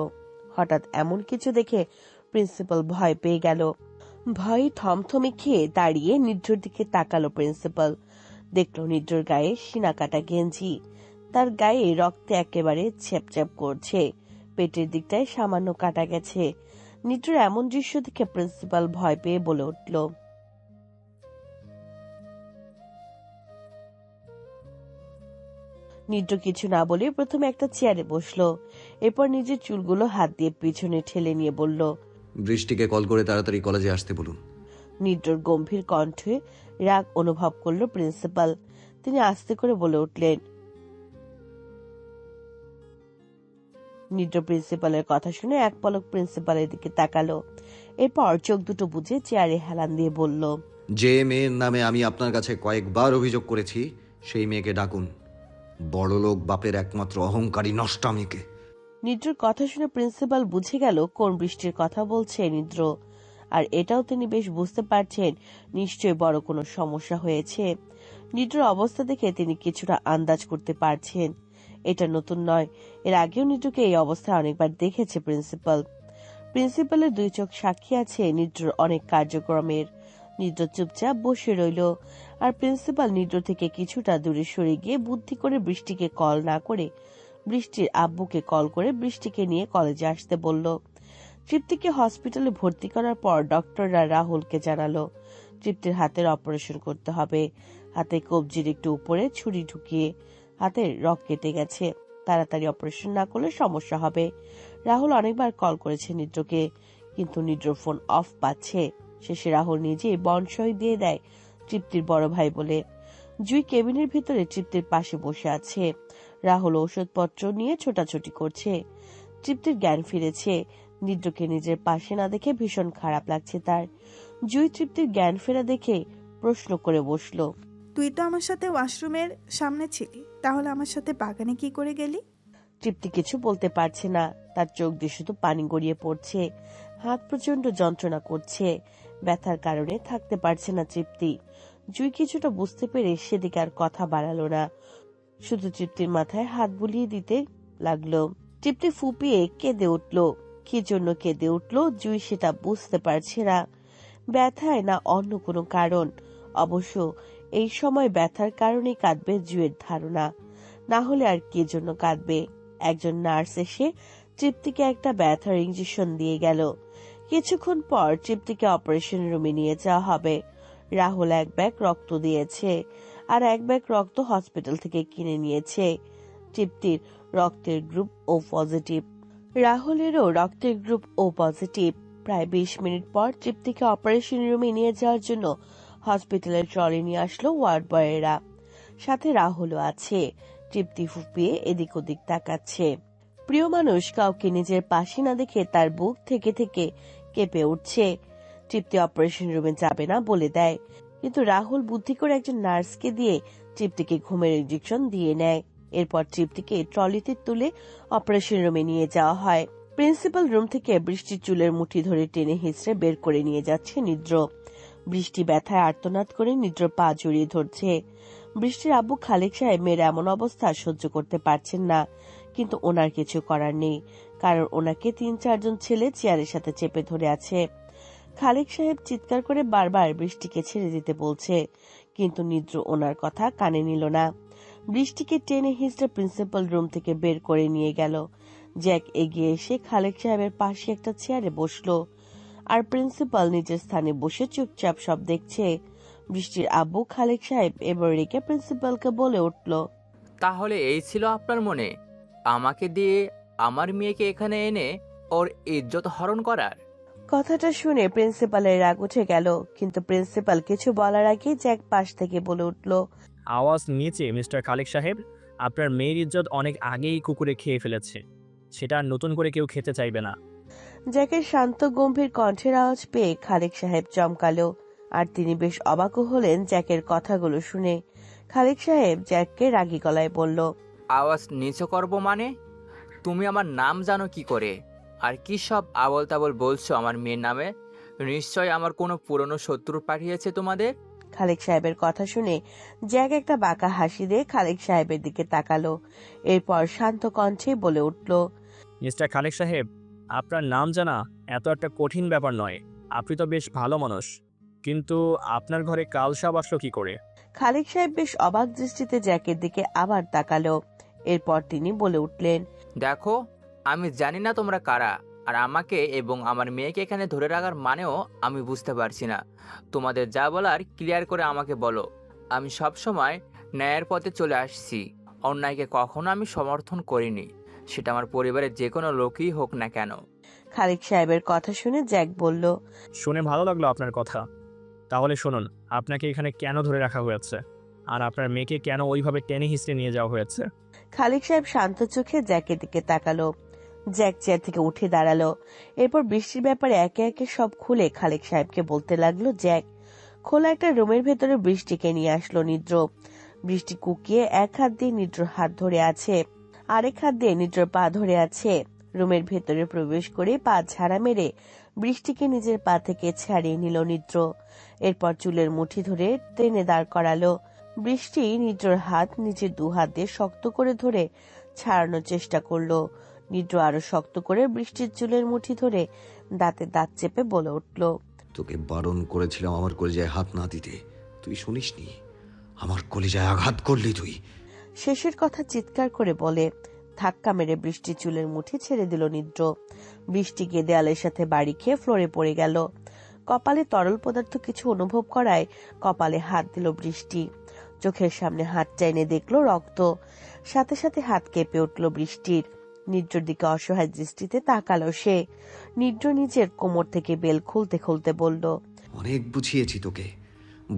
হঠাৎ এমন কিছু দেখে প্রিন্সিপাল ভয় পেয়ে গেল। ভয়ে থমথমে খেয়ে দাঁড়িয়ে নিদ্রর দিকে তাকালো প্রিন্সিপাল। দেখলো নিদ্রর গায়ে সিনা কাটা গেঞ্জি, তার গায়ে রক্তে একেবারে ছেপছেপ করছে, পেটের দিকটায় সামান্য কাটা গেছে। নিদ্রার এমন দৃশ্য দেখে প্রিন্সিপাল ভয় পেয়ে বলে উঠল, নিদ্র কিছু না বলে প্রথমে একটা চেয়ারে বসলো, এরপর নিজের চুলগুলো হাত দিয়ে পিছনে ঠেলে নিয়ে বলল, বৃষ্টিকে কল করে তাড়াতাড়ি কলেজে আসতে বলুন। নিদ্রর গম্ভীর কণ্ঠে রাগ অনুভব করলো প্রিন্সিপাল। তিনি আস্তে করে বলে উঠলেন। নিদ্র প্রিন্সিপালের কথা শুনে এক পলক প্রিন্সিপালের দিকে তাকালো, এরপর চোখ দুটো বুজে চেয়ারে হেলান দিয়ে বলল, যে মেয়ের নামে আমি আপনার কাছে কয়েকবার অভিযোগ করেছি সেই মেয়েকে ডাকুন। বড়লোক বাপের একমাত্র অহংকারী নষ্টামিকে। নিদ্রর কথা শুনে প্রিন্সিপাল বুঝে গেল কোন বৃষ্টির কথা বলছে নিদ্র, আর এটাও তিনি বেশ বুঝতে পারছেন নিশ্চয়ই বড় কোনো সমস্যা হয়েছে। নিদ্রর অবস্থা দেখে তিনি কিছুটা আন্দাজ করতে পারছেন। এটা নতুন নয়, এর আগেও নিদ্রকে এই অবস্থায় অনেকবার দেখেছে প্রিন্সিপাল। প্রিন্সিপালের দুই চোখ সাক্ষী আছে নিদ্রর অনেক কার্যক্রমের। নিদ্র চুপচাপ বসে রইল, আর প্রিন্সিপাল নিদ্র থেকে কিছুটা দূরে সরে গিয়ে বুদ্ধি করে বৃষ্টিকে কল না করে বৃষ্টির আব্বুকে কল করে বৃষ্টিকে নিয়ে কলেজে আসতে বলল। তৃপ্তিকে হসপিটালে ভর্তি করার পর ডক্টররা রাহুলকে জানালো তৃপ্তির হাতের অপারেশন করতে হবে। হাতে কবজির একটু উপরে ছুরি ঢুকিয়ে হাতের রক কেটে গেছে, তাড়াতাড়ি অপারেশন না করলে সমস্যা হবে। রাহুল অনেকবার কল করেছে নিদ্রকে, কিন্তু নিদ্র ফোন অফ পাচ্ছে। শেষে রাহুল নিজে বনসই দিয়ে দেয় তৃপ্তির বড় ভাই বলে। জুই কেবিনের ভিতরে তৃপ্তির পাশে বসে আছে। রাহুল ঔষধপত্র নিয়ে ছোটাছুটি করছে। তৃপ্তির জ্ঞান ফিরেছে। নিদ্রকে নিজের পাশে না দেখে ভীষণ খারাপ লাগছে তার। জুই তৃপ্তির জ্ঞান ফেরা দেখে প্রশ্ন করে বসলো, তুই তো আমার সাথে ওয়াশরুমের সামনে ছিলি, তাহলে আমার সাথে বাগানে কি করে গেলি? তৃপ্তি কিছু বলতে পারছে না, তার চোখ দিয়ে শুধু পানি গড়িয়ে পড়ছে। হাত প্রচন্ড যন্ত্রণা করছে, ব্যথার কারণে থাকতে পারছে না তৃপ্তি। জুই কিছুটা বুঝতে পেরে সেদিকে আর কথা বাড়ালো না, শুধু তৃপ্তির মাথায় হাত বুলিয়ে দিতে লাগলো। তৃপ্তি ফুপিয়ে কেঁদে উঠলো। কি জন্য কেঁদে উঠলো জুই সেটা বুঝতে পারছে না, ব্যথায় না অন্য কোনো কারণ। অবশ্য এই সময় ব্যথার কারণেই কাঁদবে জুয়ের ধারণা, না হলে আর কি জন্য কাঁদবে। একজন নার্স এসে তৃপ্তিকে একটা ব্যথার ইঞ্জেকশন দিয়ে গেল। কিছুক্ষণ পর তৃপ্তিকে অপারেশন রুমে নিয়ে যাওয়া হবে। রাহুল এক ব্যাগ রক্ত দিয়েছে, আর এক ব্যাগ রক্ত হসপিটাল থেকে কিনে নিয়েছে। তৃপ্তির রক্তের গ্রুপ ও পজিটিভ, রাহুলেরও রক্তের গ্রুপ ও পজিটিভ। প্রায় 20 মিনিট পর তৃপ্তিকে অপারেশন রুমে নিয়ে যাওয়ার জন্য হসপিটালের ট্রলি নিয়ে আসলো ওয়ার্ড বয়েরা, সাথে রাহুলও আছে। তৃপ্তি ফুপিয়ে এদিক ওদিক তাকাচ্ছে। প্রিয় মানুষ কাউকে নিজের পাশে না দেখে তার বুক থেকে থেকে কেঁপে উঠছে। তৃপ্তি অপারেশন রুমে যাবে না বলে দেয়, কিন্তু রাহুল বুদ্ধি করে একজন নার্সকে দিয়ে তৃপ্তিকে ঘুমের ইঞ্জেকশন দিয়ে নেয়। এরপর তৃপ্তিকে ট্রলিতে তুলে অপারেশন রুমে নিয়ে যাওয়া হয়। প্রিন্সিপাল রুম থেকে বৃষ্টির চুলের মুঠি ধরে টেনে হিঁচড়ে বের করে নিয়ে যাচ্ছে নিদ্র। বৃষ্টি ব্যথায় আর্তনাদ করে নিদ্র পা জড়িয়ে ধরছে। বৃষ্টির আব্বু খালেক সাহেব মেয়ের এমন অবস্থা সহ্য করতে পারছেন না, কিন্তু ওনার কিছু করার নেই, কারণ ওনাকে 3-4 জন ছেলে চেয়ারের সাথে চেপে ধরে আছে। খালেক সাহেব চিৎকার করে বারবার বৃষ্টিকে ছেড়ে দিতে বলছে, কিন্তু নিদ্র ওনার কথা কানে নিল না। বৃষ্টিকে টেনে হিঁচড়ে প্রিন্সিপাল রুম থেকে বের করে নিয়ে গেল। জ্যাক এগিয়ে এসে খালেক সাহেবের পাশে একটা চেয়ারে বসলো, আর প্রিন্সিপাল নিজের স্থানে বসে চুপচাপ সব দেখছে। বৃষ্টির আব্বু খালেক সাহেব এবার রেখে প্রিন্সিপালকে বলে উঠল, তাহলে এই ছিল আপনার মনে, আমাকে দিয়ে আমার মেয়েকে এখানে এনে ওর ইজ্জত হরণ করার? কথাটা শুনে প্রিন্সিপালের রাগ উঠে গেল, কিন্তু প্রিন্সিপাল কিছু বলার আগে জ্যাক পাশ থেকে বলে উঠল, আওয়াজ নিচে মিস্টার খালেক সাহেব, আপনার মেয়ের ইজ্জত অনেক আগেই কুকুরে খেয়ে ফেলেছে, সেটা আর নতুন করে কেউ খেতে চাইবে না। জ্যাকের শান্ত গম্ভীর কণ্ঠের আওয়াজ পেয়ে খালেক সাহেব চমকালো, আর তিনি বেশ অবাকও হলেন জ্যাকের কথাগুলো শুনে। খালেক সাহেব জ্যাককে রাগী গলায় বলল, আওয়াজ নিচু করব মানে? তুমি আমার নাম জানো কি করে? আর কি সব আবল তাবল বলছো আমার মেয়ের নামে? নিশ্চয় আমার কোনো পুরনো শত্রু পাঠিয়েছে তোমাদের। খালেক সাহেবের কথা শুনে জ্যাক একটা বাঁকা হাসি দিয়ে খালেক সাহেবের দিকে তাকালো, এরপর শান্ত কণ্ঠে বলে উঠল, মিস্টার খালেক সাহেব, আপনার নাম জানা এত একটা কঠিন ব্যাপার নয়, আপনি তো বেশ ভালো মানুষ, কিন্তু আপনার ঘরে কাল সাপ আসলো কি করে? খালেক সাহেব বেশ অবাক দৃষ্টিতে জ্যাকের দিকে আবার তাকালো, এরপর তিনি বলে উঠলেন, দেখো, আমি জানি না তোমরা কারা, আর আমাকে এবং আমার মেয়েকে এখানে ধরে রাখার মানেও আমি বুঝতে পারছি না। তোমাদের যা বলার ক্লিয়ার করে আমাকে বলো। আমি সব সময় ন্যায়ের পথে চলে আসছি, অন্যায়কে কখনো আমি সমর্থন করিনি, সেটা আমার পরিবারের যে কোনো লোকই হোক না কেন। খালিক সাহেবের কথা শুনে জ্যাক বলল, শুনে ভালো লাগলো আপনার কথা। তাহলে শুনুন, আপনাকে এখানে কেন ধরে রাখা হয়েছে আর আপনার মেয়েকে কেন ওইভাবে টেনে হিঁচড়ে নিয়ে যাওয়া হয়েছে। খালিক সাহেব শান্ত চোখে জ্যাকের দিকে তাকালো। জ্যাক চেয়ার থেকে উঠে দাঁড়ালো। এরপর বৃষ্টির ব্যাপারে একে একে সব খুলে খালিক সাহেবকে বলতে লাগলো জ্যাক। খোলা একটা রুমের ভেতরে বৃষ্টিকে নিয়ে আসলো নিদ্র। বৃষ্টি কুকিয়ে এক হাত দিয়ে নিদ্রর হাত ধরে আছে, আরেক হাত দিয়ে নিদ্রর পা ধরে আছে। রুমের ভেতরে প্রবেশ করে পা ঝাড়া মেরে বৃষ্টিকে নিজের পা থেকে ছাড়িয়ে নিল নিদ্র। এরপর চুলের মুঠি ধরে টেনে দাঁড় করালো। বৃষ্টি নিদ্রর হাত নিজের দু হাত দিয়ে শক্ত করে ধরে ছাড়ানোর চেষ্টা করলো। নিদ্র আরো শক্ত করে বৃষ্টির চুলের মুঠি ধরে দাঁতে দাঁত চেপে বলে উঠল, তোকে বারণ করেছিলাম আমার কলিজায় হাত না দিতে, তুই শুনিসনি। আমার কলিজায় আঘাত করলি তুই। শেষের কথা চিৎকার করে বলে ধাক্কা মেরে বৃষ্টি চুলের মুঠি ছেড়ে দিল নিদ্র। বৃষ্টি গিয়ে দেয়ালের সাথে বাড়ি খেয়ে ফ্লোরে পড়ে গেল। কপালে তরল পদার্থ কিছু অনুভব করায় কপালে হাত দিল বৃষ্টি। চোখের সামনে হাত চাইনে দেখলো রক্ত। সাথে সাথে হাত কেঁপে উঠল বৃষ্টির। নিদ্রর দিকে অসহায় দৃষ্টিতে তাকালো সে। নিদ্র নিজের কোমর থেকে বেল খুলতে খুলতে বলল, অনেক বুঝিয়েছি তোকে,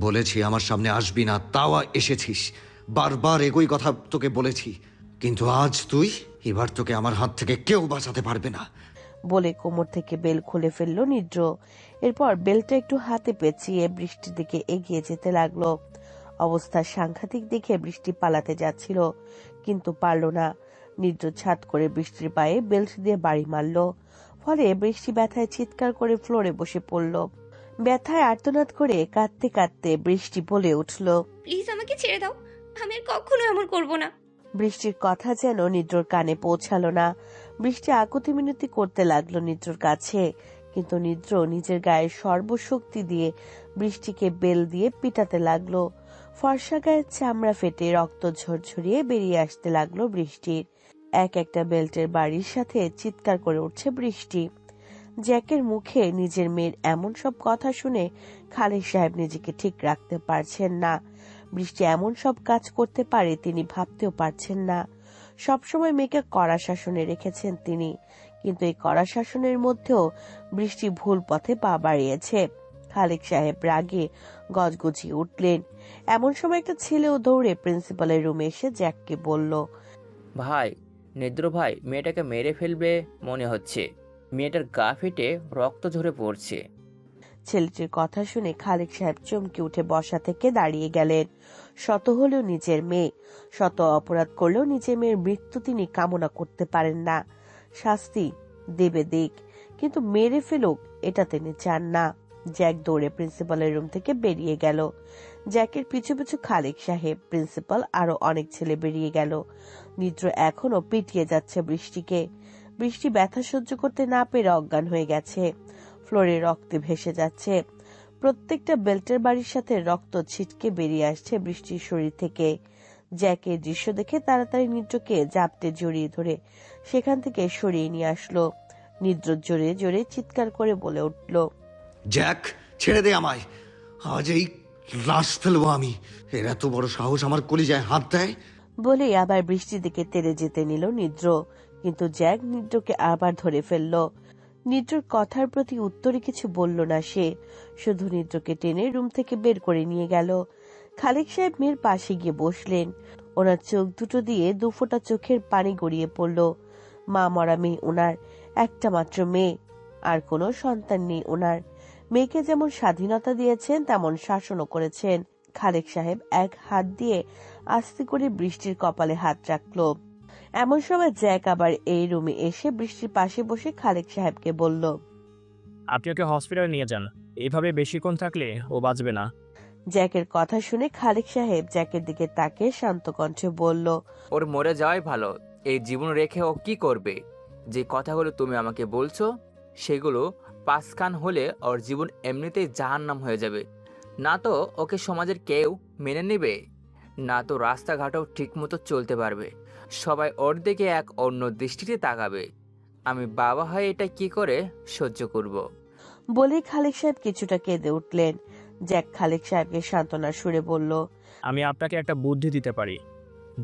বলেছি আমার সামনে আসবি না, তাও এসেছিস। বারবার একই কথা তোকে বলেছি, কিন্তু আজ তুই, এবার তোকে আমার হাত থেকে কেউ বাঁচাতে পারবে না। বলে কোমর থেকে বেল খুলে ফেললো নিদ্র। এরপর বেলটা একটু হাতে পেঁচিয়ে বৃষ্টির দিকে এগিয়ে যেতে লাগলো। অবস্থা সাংঘাতিক দেখে বৃষ্টি পালাতে যাচ্ছিল, কিন্তু পারল না। নিদ্র ছাদ করে বৃষ্টির পায়ে বেল্ট দিয়ে বাড়ি মারল। ফলে বৃষ্টি ব্যথায় চিৎকার করে ফ্লোরে বসে পড়ল। ব্যথায় আর্তনাদ করে কাঁদতে কাঁদতে বৃষ্টি বলে উঠল, প্লিজ আমাকে ছেড়ে দাও, আমি আর কখনো এমন করব না। বৃষ্টির কথা যেন নিদ্রর কানে পৌঁছালো না। বৃষ্টি আকুতি মিনতি করতে লাগলো নিদ্রর কাছে, কিন্তু নিদ্র নিজের গায়ের সর্বশক্তি দিয়ে বৃষ্টিকে বেল দিয়ে পিটাতে লাগলো। ফর্সা গায়ের চামড়া ফেটে রক্ত ঝরঝরিয়ে বেরিয়ে আসতে লাগলো বৃষ্টির। এক একটা বেল্টের বাড়ির সাথে চিৎকার করে উঠছে বৃষ্টি। জ্যাকের মুখে নিজের মেয়ের এমন সব কথা শুনে খালিক সাহেব নিজেকে ঠিক রাখতে পারছেন না। বৃষ্টি এমন সব কাজ করতে পারে তিনি ভাবতেও পারছেন না। সবসময় মেয়েকে কড়া শাসনে রেখেছেন তিনি, কিন্তু এই কড়া শাসনের মধ্যেও বৃষ্টি ভুল পথে পা বাড়িয়েছে। খালিক সাহেব রাগে গজগজিয়ে উঠলেন। এমন সময় একটা ছেলেও দৌড়ে প্রিন্সিপালের রুমে এসে জ্যাককে বলল, ভাই, নিদ্র ভাই মেয়েটাকে মেরে ফেলবে মনে হচ্ছে, মেয়েটার গা ফেটে রক্ত ঝরে পড়ছে। ছেলেটির কথা শুনে খালিক সাহেব চমকে উঠে বসা থেকে দাঁড়িয়ে গেলেন। শত হলেও নিজের মেয়ে, শত অপরাধ করলেও নিজের মেয়ের মৃত্যু তিনি কামনা করতে পারেন না। শাস্তি দেবে দিক, কিন্তু মেরে ফেলুক এটা তিনি চান না। জ্যাক দৌড়ে প্রিন্সিপালের রুম থেকে বেরিয়ে গেল। জ্যাকের পিছু পিছু খালিক সাহেব, প্রিন্সিপাল আরো অনেক ছেলে বেরিয়ে গেল। নিদ্র এখনো পিটিয়ে যাচ্ছে বৃষ্টিকে। বৃষ্টি ব্যথা সহ্য করতে না পেরে অজ্ঞান হয়ে গেছে। ফ্লোরে রক্তে ভেসে যাচ্ছে। প্রত্যেকটা বেল্টের বাড়ির সাথে রক্ত ছিটকে বেরিয়ে আসছে বৃষ্টির শরীর থেকে। জ্যাকের দৃশ্য দেখে তাড়াতাড়ি নিদ্রকে জাপটে জড়িয়ে ধরে সেখান থেকে সরিয়ে নিয়ে আসলো। নিদ্র জোরে জোরে চিৎকার করে বলে উঠল, জ্যাক, ছেড়ে দে আমায়, আজ এই লাশ ফেলবো আমি। এর এত বড় সাহস আমার কলিজায় হাত দেয়। বলে আবার বৃষ্টির দিকে তেড়ে যেতে নিল নিদ্র, কিন্তু জ্যাক নিদ্রকে আবার ধরে ফেলল। নিদ্রর কথার প্রতি উত্তরে কিছু বলল না সে, শুধু নিদ্রকে টেনে রুম থেকে বের করে নিয়ে গেল। খালিক সাহেব মেয়ের পাশে গিয়ে বসলেন। ওনার চোখ দুটো দিয়ে দুফোঁটা চোখের পানি গড়িয়ে পড়ল। মা মরা মেয়ে ওনার, একটা মাত্র মেয়ে, আর কোনো সন্তান নেই ওনার। মেয়েকে যেমন স্বাধীনতা দিয়েছেন তেমন শাসনও করেছেন। খালেক সাহেব এক হাত দিয়ে আস্তে করে বৃষ্টির কপালে হাত রাখলো। এমন সময় জ্যাক আবার এই রুমে এসে বৃষ্টির পাশে বসে খালেক সাহেবকে বলল, আপনি ওকে হসপিটালে নিয়ে যান, এইভাবে বেশিক্ষণ থাকলে ও বাঁচবে না। জ্যাকের কথা শুনে খালেক সাহেব জ্যাকের দিকে তাকিয়ে শান্ত কণ্ঠে বলল, ওর মরে যাওয়াই ভালো, এই জীবন রেখে ও কি করবে? যে কথাগুলো তুমি আমাকে বলছো সেগুলো পাঁচকান হলে ওর জীবন এমনিতেই জাহান্নাম হয়ে যাবে। না তো ওকে সমাজের কেউ মেনে নেবে, না তো রাস্তাঘাটেও ঠিক মতো চলতে পারবে। সবাই ওর দিকে এক অন্য দৃষ্টিতে তাকাবে। আমি বাবা হয়ে এটা কি করে সহ্য করব? বলেই খালেক সাহেব কিছুটা কেঁদে উঠলেন। জ্যাক খালেক সাহেবকে সান্ত্বনার সুরে বলল, আমি আপনাকে একটা বুদ্ধি দিতে পারি।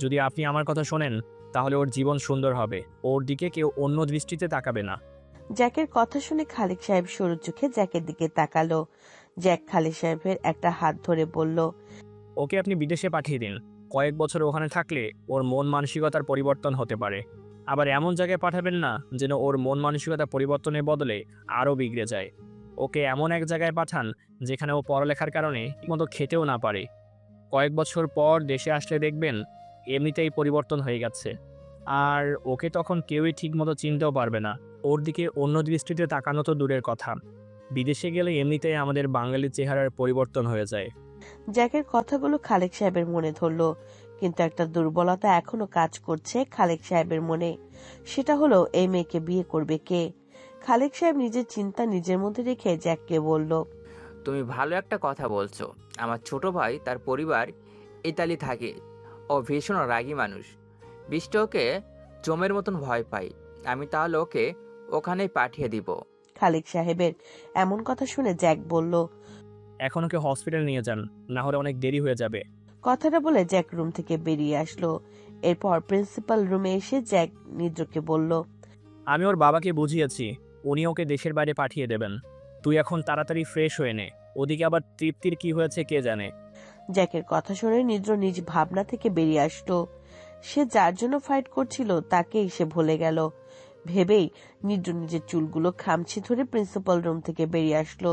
যদি আপনি আমার কথা শোনেন তাহলে ওর জীবন সুন্দর হবে, ওর দিকে কেউ অন্য দৃষ্টিতে তাকাবে না। জ্যাকের কথা শুনে খালেক সাহেব সরু চোখে জ্যাকের দিকে তাকালো। জ্যাক খালেক সাহেবের একটা হাত ধরে বলল, ওকে আপনি বিদেশে পাঠিয়ে দিন। কয়েক বছর ওখানে থাকলে ওর মন মানসিকতার পরিবর্তন হতে পারে। আবার এমন জায়গায় পাঠাবেন না যেন ওর মন মানসিকতা পরিবর্তনের বদলে আরও বিগড়ে যায়। ওকে এমন এক জায়গায় পাঠান যেখানে ও পড়ালেখার কারণে ঠিকমতো খেতেও না পারে। কয়েক বছর পর দেশে আসলে দেখবেন এমনিতেই পরিবর্তন হয়ে গেছে। আর ওকে তখন কেউই ঠিকমতো চিনতেও পারবে না। ওর দিকে অন্য দৃষ্টিতে তাকানো তো দূরের কথা, বিদেশে গেলে এমনিতেই আমাদের বাঙালি চেহারার পরিবর্তন হয়ে যায়। জ্যাকের কথাগুলো খালেক সাহেবের মনে ধরলো, কিন্তু একটা দুর্বলতা এখনো কাজ করছে খালেক সাহেবের মনে। সেটা হলো এই মেয়েকে বিয়ে করবে কে। খালেক সাহেব নিজের চিন্তা নিজের মধ্যে রেখে জ্যাককে বলল, তুমি ভালো একটা কথা বলছো। আমার ছোট ভাই তার পরিবার ইতালি থাকে। ও ভীষণ রাগী মানুষ। বৃষ্টি ওকে জমের মতন ভয় পায়। আমি তাহলে ওকে ওখানেই পাঠিয়ে দিব। খালেক সাহেবের এমন কথা শুনে জ্যাক বলল, এখন ওকে হসপিটাল নিয়ে যান, না হলে অনেক দেরি হয়ে যাবে। কথাটা বলে জ্যাক রুম থেকে বেরিয়ে আসলো। এরপর প্রিন্সিপাল রুমে এসে জ্যাক নিদ্রকে বলল, আমি ওর বাবাকে বুঝিয়েছি, উনি ওকে দেশের বাইরে পাঠিয়ে দেবেন। তুই এখন তাড়াতাড়ি ফ্রেশ হয়ে নে, ওদিকে আবার তৃপ্তির কি হয়েছে কে জানে। জ্যাকের কথা শুনে নিদ্র নিজ ভাবনা থেকে বেরিয়ে আসলো। সে যার জন্য ফাইট করছিল তাকেই সে ভুলে গেল ভেবেই নিদ্র নিজের চুলগুলো খামচি ধরে প্রিন্সিপাল রুম থেকে বেরিয়ে আসলো।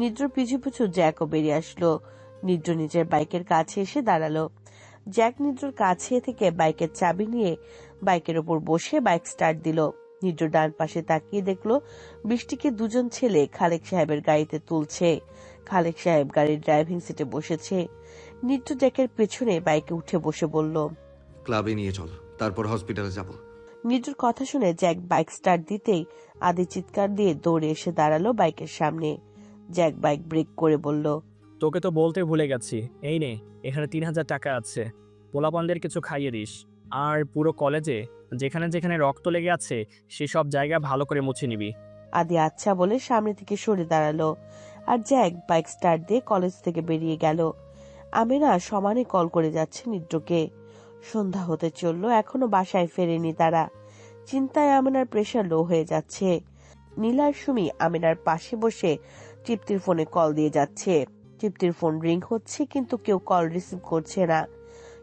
নিদ্র পিছু পিছু জ্যাকও বেরিয়ে আসলো। নিদ্র নিজের বাইকের কাছে এসে দাঁড়ালো। জ্যাক নিদ্রর কাছে থেকে বাইকের চাবি নিয়ে বাইকের ওপর বসে বাইক স্টার্ট দিল। নিদ্র ডান পাশে তাকিয়ে দেখলো বৃষ্টিকে দুজন ছেলে খালেক সাহেবের গাড়িতে তুলছে। খালেক সাহেব গাড়ির ড্রাইভিং সিটে বসেছে। নিত্য জ্যাকের পেছনে বাইকে উঠে বসে বলল, ক্লাবে নিয়ে চল, তারপর হসপিটালে যাব। নিত্যর কথা শুনে জ্যাক বাইক স্টার্ট দিতেই আদি চিৎকার দিয়ে দৌড়ে এসে দাঁড়ালো বাইকের সামনে। জ্যাক বাইক ব্রেক করে বলল, তোকে তো বলতে ভুলে গেছি, এই নে এখানে 3000 টাকা আছে, পোলাপানদের কিছু খাইয়ে দিস। আর পুরো কলেজে যেখানে যেখানে রক্ত লেগে আছে সেসব জায়গা ভালো করে মুছে নিবি। আদি আচ্ছা বলে সামনে থেকে সরে দাঁড়ালো। আর জ্যাক বাইক স্টার্ট দিয়ে কলেজ থেকে বেরিয়ে গেল। আমিনা সমানে কল করে যাচ্ছে নিদ্রকে। সন্ধ্যা হতে চললো, এখনো বাসায় ফেরেনি তারা। চিন্তায় আমিনার প্রেশার লো হয়ে যাচ্ছে। নীলার সুমি আমিনার পাশে বসে তৃপ্তির ফোনে কল দিয়ে যাচ্ছে। তৃপ্তির ফোন রিং হচ্ছে কিন্তু কেউ কল রিসিভ করছে না।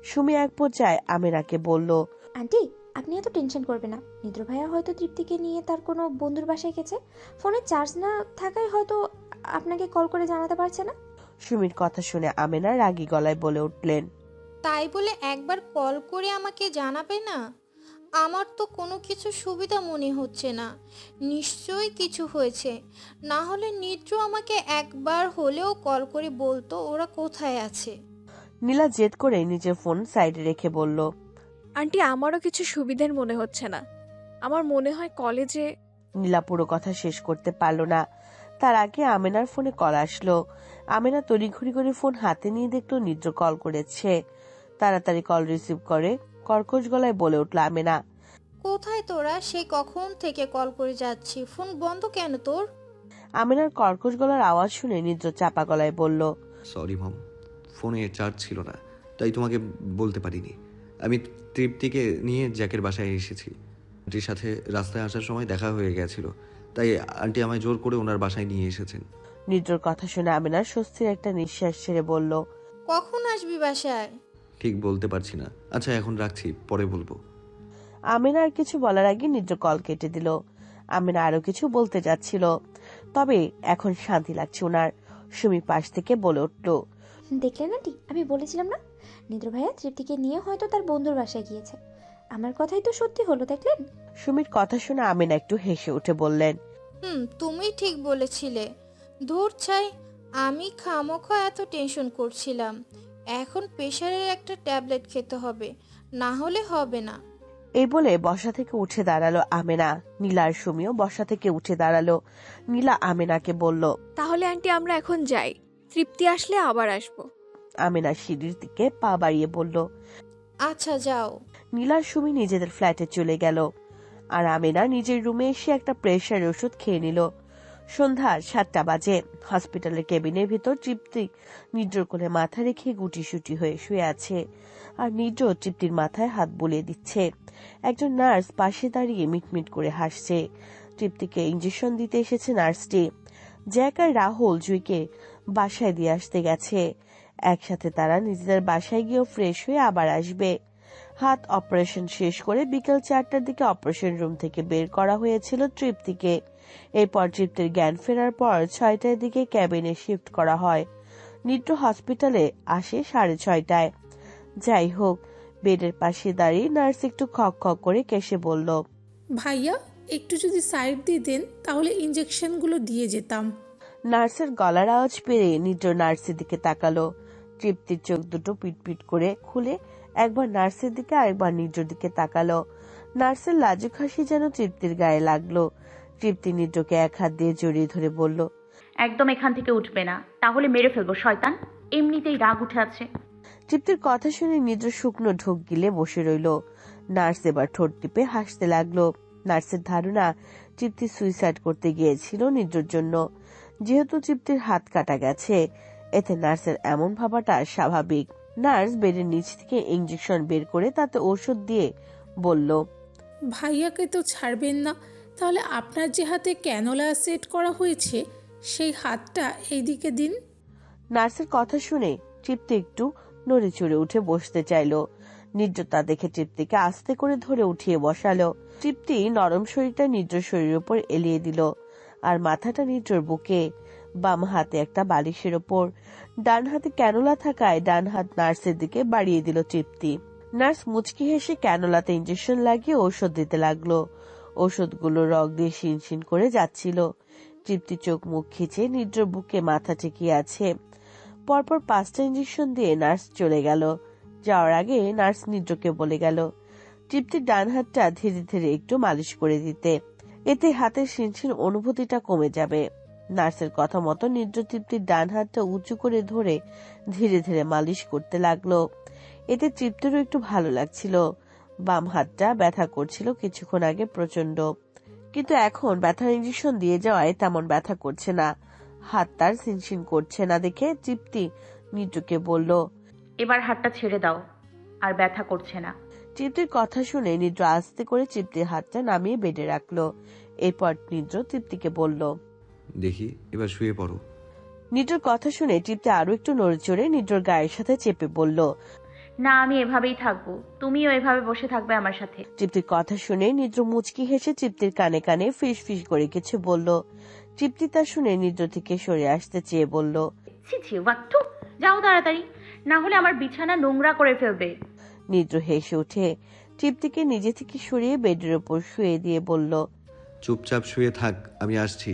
সুমি এক পর্যায়ে আমিনাকে বলল, আন্টি, আপনি এত টেনশন করবেন না। নিদ্র ভাইয়া হয়তো তৃপ্তিকে নিয়ে তার কোনো বন্ধুর বাসায় গেছে। ফোনে চার্জ না থাকায় হয়তো আপনাকে কল করে জানাতে পারছে না। সুমির কথা শুনে আমিনা রাগী গলায় বলে উঠলেন, তাই বলে একবার কল করে আমাকে জানাবে না? আমার তো কোনো কিছু সুবিধা মনে হচ্ছে না। নিশ্চয়ই কিছু হয়েছে। না হলে নিদ্র আমাকে একবার হলেও কল করে বলতো ওরা কোথায় আছে। নীলা জেদ করে নিজের ফোন সাইডে রেখে বলল, আন্টি, আমারও কিছু সুবিধার মনে হচ্ছে না। আমার মনে হয় কলেজে। নীলা পুরো কথা শেষ করতে পারলো না। তার আগে আমেনার ফোনে কল আসলো। আমেনা তড়িঘড়ি করে ফোন হাতে নিয়ে দেখলো নিদ্র কল করেছে। তাড়াতাড়ি কল রিসিভ করে কর্কশ গলায় বলে উঠল আমেনা, কোথায় তোরা? সে কখন থেকে কল করে যাচ্ছি, ফোন বন্ধ কেন তোর? আমেনার কর্কশ গলার আওয়াজ শুনে নিদ্র চাপা গলায় বলল, সরি মম, ফোনে চার্জ ছিল না, তাই তোমাকে বলতে পারিনি। আমি তৃপ্তিকে নিয়ে জ্যাকের বাসায় এসেছি। আন্টির সাথে রাস্তায় আসার সময় দেখা হয়ে গেছিল, তাই আন্টি আমায় জোর করে ওনার বাসায় নিয়ে এসেছেন। নিদ্রর কথা শুনে আমেনার স্বস্তির একটা নিঃশ্বাস ছেড়ে বলল, কখন আসবি বাসায়? ঠিক বলতে পারছি না। আচ্ছা এখন রাখছি, পরে বলবো। আমেনা আর কিছু বলার আগে নিদ্র কল কেটে দিল। আমেনা আরো কিছু বলতে যাচ্ছিল, তবে এখন শান্তি লাগছে ওনার। সুমি পাশ থেকে বলে উঠল, দেখলেন আন্টি, আমি বলেছিলাম না নিদ্র ভাইয়া তৃপ্তিকে নিয়ে হয়তো তার বন্ধুর বাসায় গিয়েছে। আমার কথাই তো সত্যি হলো, দেখলেন? সুমির কথা শুনে আমেনা একটু হেসে উঠে বললেন, তুমি ঠিক বলেছিলে। ধুর ছাই, আমি খামোখা এত টেনশন করছিলাম। এখন প্রেশারের একটা ট্যাবলেট খেতে হবে, না হলে হবে না। এই বলে বসা থেকে উঠে দাঁড়ালো আমেনা। নীলা আর সুমিও বসা থেকে উঠে দাঁড়ালো। নীলা আমেনাকে বলল, তাহলে আন্টি আমরা এখন যাই, তৃপ্তি আসলে আবার আসবো। আমেনা সিঁড়ির দিকে পা বাড়িয়ে বলল, আচ্ছা যাও। নীলার সুমি নিজেদের ফ্ল্যাটে চলে গেল, আর আমেনা নিজের রুমে এসে একটা প্রেশার ওষুধ খেয়ে নিল। সন্ধ্যা 7টা বাজে। হসপিটালের কেবিনের ভিতর তৃপ্তি নিদ্রর কোলে মাথা রেখে গুটিসুটি হয়ে শুয়ে আছে, আর নিদ্র তৃপ্তির মাথায় হাত বুলিয়ে দিচ্ছে। একজন নার্স পাশে দাঁড়িয়ে মিটমিট করে হাসছে। তৃপ্তিকে ইঞ্জেকশন দিতে এসেছে নার্সটি। জ্যাক আর রাহুল জুইকে বাসায় দিয়ে আসতে গেছে। একসাথে তারা নিজেদের বাসায় গিয়েও ফ্রেশ হয়ে আবার আসবে। হাত অপারেশন শেষ করে বিকেল 4টার দিকে অপারেশন রুম থেকে বের করা হয়েছিল তৃপ্তিকে। এরপর তৃপ্তির জ্ঞান ফেরার পর 6টার দিকে ক্যাবিনে শিফট করা হয়। নিত্য হসপিটালে আসে 6:30টায়। যাই হোক, বেডের পাশে দাঁড়িয়ে নার্স একটু খক খক করে কেসে বলল, ভাইয়া একটু যদি সাইড দিতেন তাহলে ইঞ্জেকশনগুলো দিয়ে যেতাম। নার্সের গলার আওয়াজ পেরে নিত্য নার্সের দিকে তাকালো। তৃপ্তির চোখ দুটো পিটপিট করে খুলে একবার নার্সের দিকে আরেকবার নিত্যর দিকে তাকালো। নার্সের লাজুক হাসি যেন তৃপ্তির গায়ে লাগলো। তৃপ্তি নিত্যকে এক হাত দিয়ে জড়িয়ে ধরে বলল, একদম এখান থেকে উঠবে না, তাহলে মেরে ফেলবো শয়তান, এমনিতেই রাগ উঠে আছে। তৃপ্তির কথা শুনে নিদ্র শুকনো ঢোক গিলে বসে রইল। নার্স এবার ঠোঁট টিপে হাসতে লাগলো। নার্সের ধারণা তৃপ্তি সুইসাইড করতে গিয়েছিল নিদ্রর জন্য। যেহেতু তৃপ্তির হাত কাটা গেছে, এতে নার্সের এমন ভাবাটা স্বাভাবিক। নার্স বেডের নিচ থেকে ইঞ্জেকশন বের করে তাতে ওষুধ দিয়ে বলল, ভাইয়াকে তো ছাড়বেন না, তাহলে আপনার যে হাতে ক্যানোলা সেট করা হয়েছে সেই হাতটা এইদিকে দিন। নার্সের কথা শুনে তৃপ্তি একটু নড়ে চড়ে উঠে বসতে চাইল। নিদ্র তা দেখে তৃপ্তিকে আস্তে করে ধরে উঠিয়ে বসালো। তৃপ্তি নরম শরীরটা নিদ্র শরীরের উপর এলিয়ে দিল, আর মাথাটা নিদ্রর বুকে। বাম হাতে একটা বালিশের ওপর, ডান হাতে ক্যানোলা থাকায় ডান হাত নার্সের দিকে বাড়িয়ে দিল তৃপ্তি। নার্স মুচকি হেসে ক্যানোলাতে ইঞ্জেকশন লাগিয়ে ঔষধ দিতে লাগলো। ওষুধগুলো রগ দিয়ে শিনশিন করে যাচ্ছিল। তৃপ্তি চোখ মুখ খিচে নিদ্রর বুকে মাথা ঠেকিয়ে আছে। পরপর 5টা ইঞ্জেকশন দিয়ে নার্স চলে গেল। যাওয়ার আগে নার্স নিদ্রকে বলে গেল তৃপ্তির ডান হাতটা ধীরে ধীরে একটু মালিশ করে দিতে, এতে হাতের শিনশিন অনুভূতিটা কমে যাবে। নার্সের কথা মতো নিদ্র তৃপ্তির ডান হাতটা উঁচু করে ধরে ধীরে ধীরে মালিশ করতে লাগলো। এতে তৃপ্তিরও একটু ভালো লাগছিল। বাম হাতটা ব্যথা করছিল কিছুক্ষণ আগে প্রচন্ড, কিন্তু এখন ব্যথার ইঞ্জেকশন দিয়ে যাওয়ায় তেমন ব্যথা করছে না। হাত তার শিনশিন করছে না দেখে তৃপ্তি নিদ্রকে বলল, এবার হাতটা ছেড়ে দাও, আর ব্যথা করছে না। তৃপ্তির কথা শুনে নিদ্র আস্তে করে তৃপ্তির হাতটা নামিয়ে বেডে রাখলো। এরপর নিদ্র তৃপ্তিকে বলল, দেখি এবার শুয়ে পড়ো। নিদ্রর কথা শুনে তৃপ্তি আরো একটু নড়ে চড়ে নিদ্রর গায়ের সাথে চেপে বলল, না, আমি এভাবেই থাকবো, তুমিও এভাবে বসে থাকবে আমার সাথে। তৃপ্তির কথা শুনে নিদ্র মুচকি হেসে তৃপ্তির কানে কানে ফিস ফিস করে কিছু বলল। তৃপ্তি তা শুনে নিদ্র থেকে সরে আসতে চেয়ে বলল, ছি ছি ওয়াক্টু, যাও তাড়াতাড়ি, না হলে আমার বিছানা নোংরা করে ফেলবে। নিদ্র হেসে উঠে তৃপ্তিকে নিজে থেকে সরিয়ে বেডের উপর শুয়ে দিয়ে বলল, চুপচাপ শুয়ে থাক, আমি আসছি।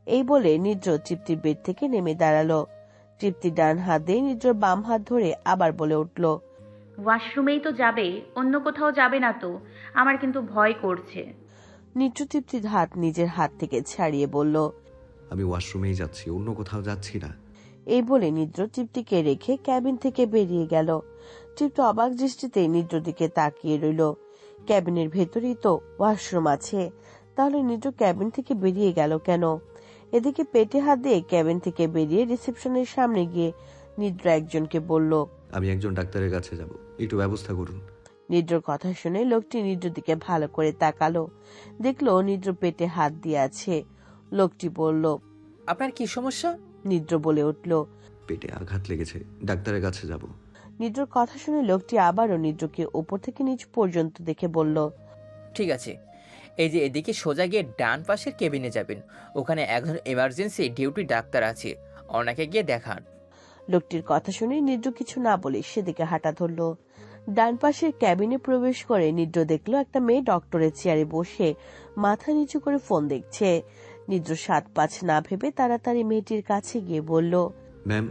এই বলে নিদ্র তৃপ্তির বেড থেকে নেমে দাঁড়ালো। তৃপ্তি ডান হাত দিয়ে নিদ্রর বাম হাত ধরে আবার বলে উঠল, ওয়াশরুমেই তো যাবে, অন্য কোথাও যাবে না তো? আমার কিন্তু ভয় করছে। নিদ্র তৃপ্তির হাত নিজের হাত থেকে ছাড়িয়ে বলল, আমি ওয়াশরুমেই যাচ্ছি, অন্য কোথাও যাচ্ছি না। এই বলে নিদ্র তৃপ্তিকে রেখে ক্যাবিন থেকে বেরিয়ে গেল। তৃপ্তি অবাক দৃষ্টিতে নিদ্র দিকে তাকিয়ে রইল। ক্যাবিনের ভেতরেই তো ওয়াশরুম আছে, তাহলে নিদ্র ক্যাবিন থেকে বেরিয়ে গেল কেন? এদিকে পেটে হাত দিয়ে ক্যাবিন থেকে বেরিয়ে রিসেপশনের সামনে গিয়ে নিদ্র একজনকে বলল, আমি একজন ডাক্তারের কাছে যাব, একটু ব্যবস্থা করুন। নিদ্রর কথা শুনে লোকটি নিদ্র দিকে ভালো করে তাকালো, দেখলো নিদ্র পেটে হাত দিয়ে আছে। লোকটি বলল, আপনার কি সমস্যা? নিদ্র বলে উঠল, পেটে আঘাত লেগেছে, ডাক্তারের কাছে যাব। নিদ্রর কথা শুনে লোকটি আবারও নিদ্রকে উপর থেকে নিচ পর্যন্ত দেখে বলল, ঠিক আছে, এই যে এদিকে সোজা গিয়ে ডান পাশের কেবিনে যাবেন, ওখানে একজন এমার্জেন্সি ডিউটি ডাক্তার আছে, ওনাকে গিয়ে দেখান। লোকটির কথা শুনে নিদ্র কিছু না বলে সেদিকে হাঁটা ধরল। ডান পাশের ক্যাবিনে প্রবেশ করে নিদ্র দেখলো একটা মেয়ে ডক্টরের চেয়ারে বসে মাথা নিচু করে ফোন দেখছে। নিদ্র 7-5 না ভেবে তাড়াতাড়ি মেয়েটির কাছে গিয়ে বলল, ম্যাম,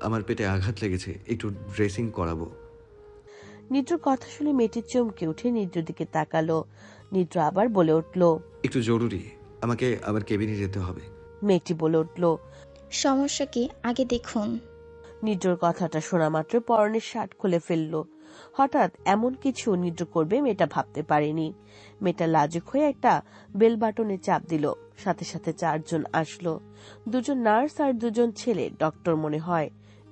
আমার পেটে আঘাত লেগেছে, একটু ড্রেসিং করাবো। নিদ্রর কথা শুনে মেয়েটির চমকে উঠে নিদ্রর দিকে তাকালো। নিদ্র আবার বলে উঠল, একটু জরুরি, আমাকে আবার কেবিনে যেতে হবে। মেয়েটি বলে উঠল, সমস্যা কি আগে দেখুন। নিদ্রর কথাটা শোনা মাত্র পরনের শার্ট খুলে ফেলল। হঠাৎ এমন কিছু নিদ্র করবে মেয়েটা ভাবতে পারেনি। মেয়েটা লাজুক হয়ে একটা বেল বাটনে চাপ দিল, সাথে সাথে 4 জন আসলো। 2 জন নার্স আর 2 জন ছেলে, ডক্টর মনে হয়।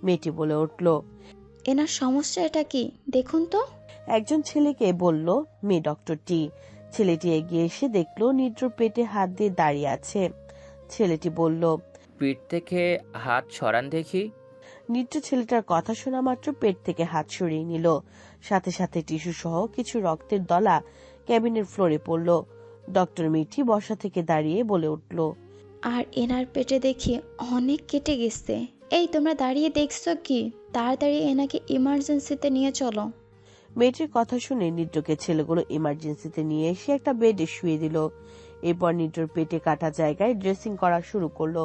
মেয়েটি বলে উঠল, এনার সমস্যা এটা কি দেখুন তো। একজন ছেলেকে বলল মেয়ে ডক্টরটি। ছেলেটি এগিয়ে এসে দেখলো নিদ্র পেটে হাত দিয়ে দাঁড়িয়ে আছে। ছেলেটি বলল, পিঠ থেকে হাত সরান দেখি। নিত্য ছেলেটার কথা শোনা মাত্র পেট থেকে হাত সরিয়ে নিল, সাথে সাথে টিস্যু সহ কিছু রক্তের দলা ক্যাবিনের ফ্লোরে পড়ল। ডক্টর মিঠি বসা থেকে দাঁড়িয়ে বলে উঠল, আর এনার পেটে দেখি অনেক কেটে গেছে। এই তোমরা দাঁড়িয়ে দেখছো কি? তাড়াতাড়ি এনাকে ইমার্জেন্সিতে নিয়ে চলো। মেয়েটির কথা শুনে নিদ্রকে ছেলেগুলো ইমার্জেন্সিতে নিয়ে এসে একটা বেডে শুয়ে দিল। এরপর নিদ্রর পেটে কাটা জায়গায় ড্রেসিং করা শুরু করলো।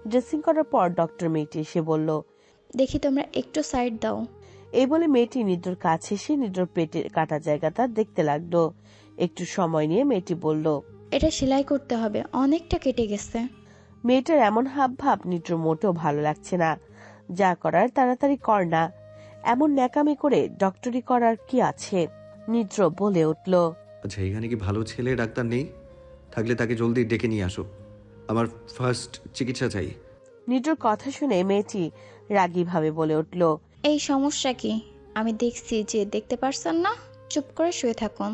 ড্রেসিং করার পর ডক্টর মেয়েটি এসে বলল, দেখি তোমরা একটু সাইড দাও। এই বলে মেয়েটি নিদ্রর কাছে এসে নিদ্রর পেটের কাটা জায়গাটা দেখতে লাগলো। একটু সময় নিয়ে মেয়েটি বলল, এটা সেলাই করতে হবে, অনেকটা কেটে গেছে। মেয়েটার এমন হাব ভাব নিদ্র মোটেও ভালো লাগছে না। যা করার তাড়াতাড়ি কর না, এমন ন্যাকামি করে ডক্টরি করার কি আছে? নিদ্র বলে উঠল, আচ্ছা, এখানে কি ভালো ছেলে ডাক্তার নেই? থাকলে তাকে জলদি ডেকে নিয়ে আসো, আমার ফার্স্ট চিকিৎসা চাই। নিদ্রর কথা শুনে মেয়েটি রাগী ভাবে বলে উঠল, এই সমস্যা কি? আমি দেখছি যে দেখতে পারছেন না, চুপ করে শুয়ে থাকুন।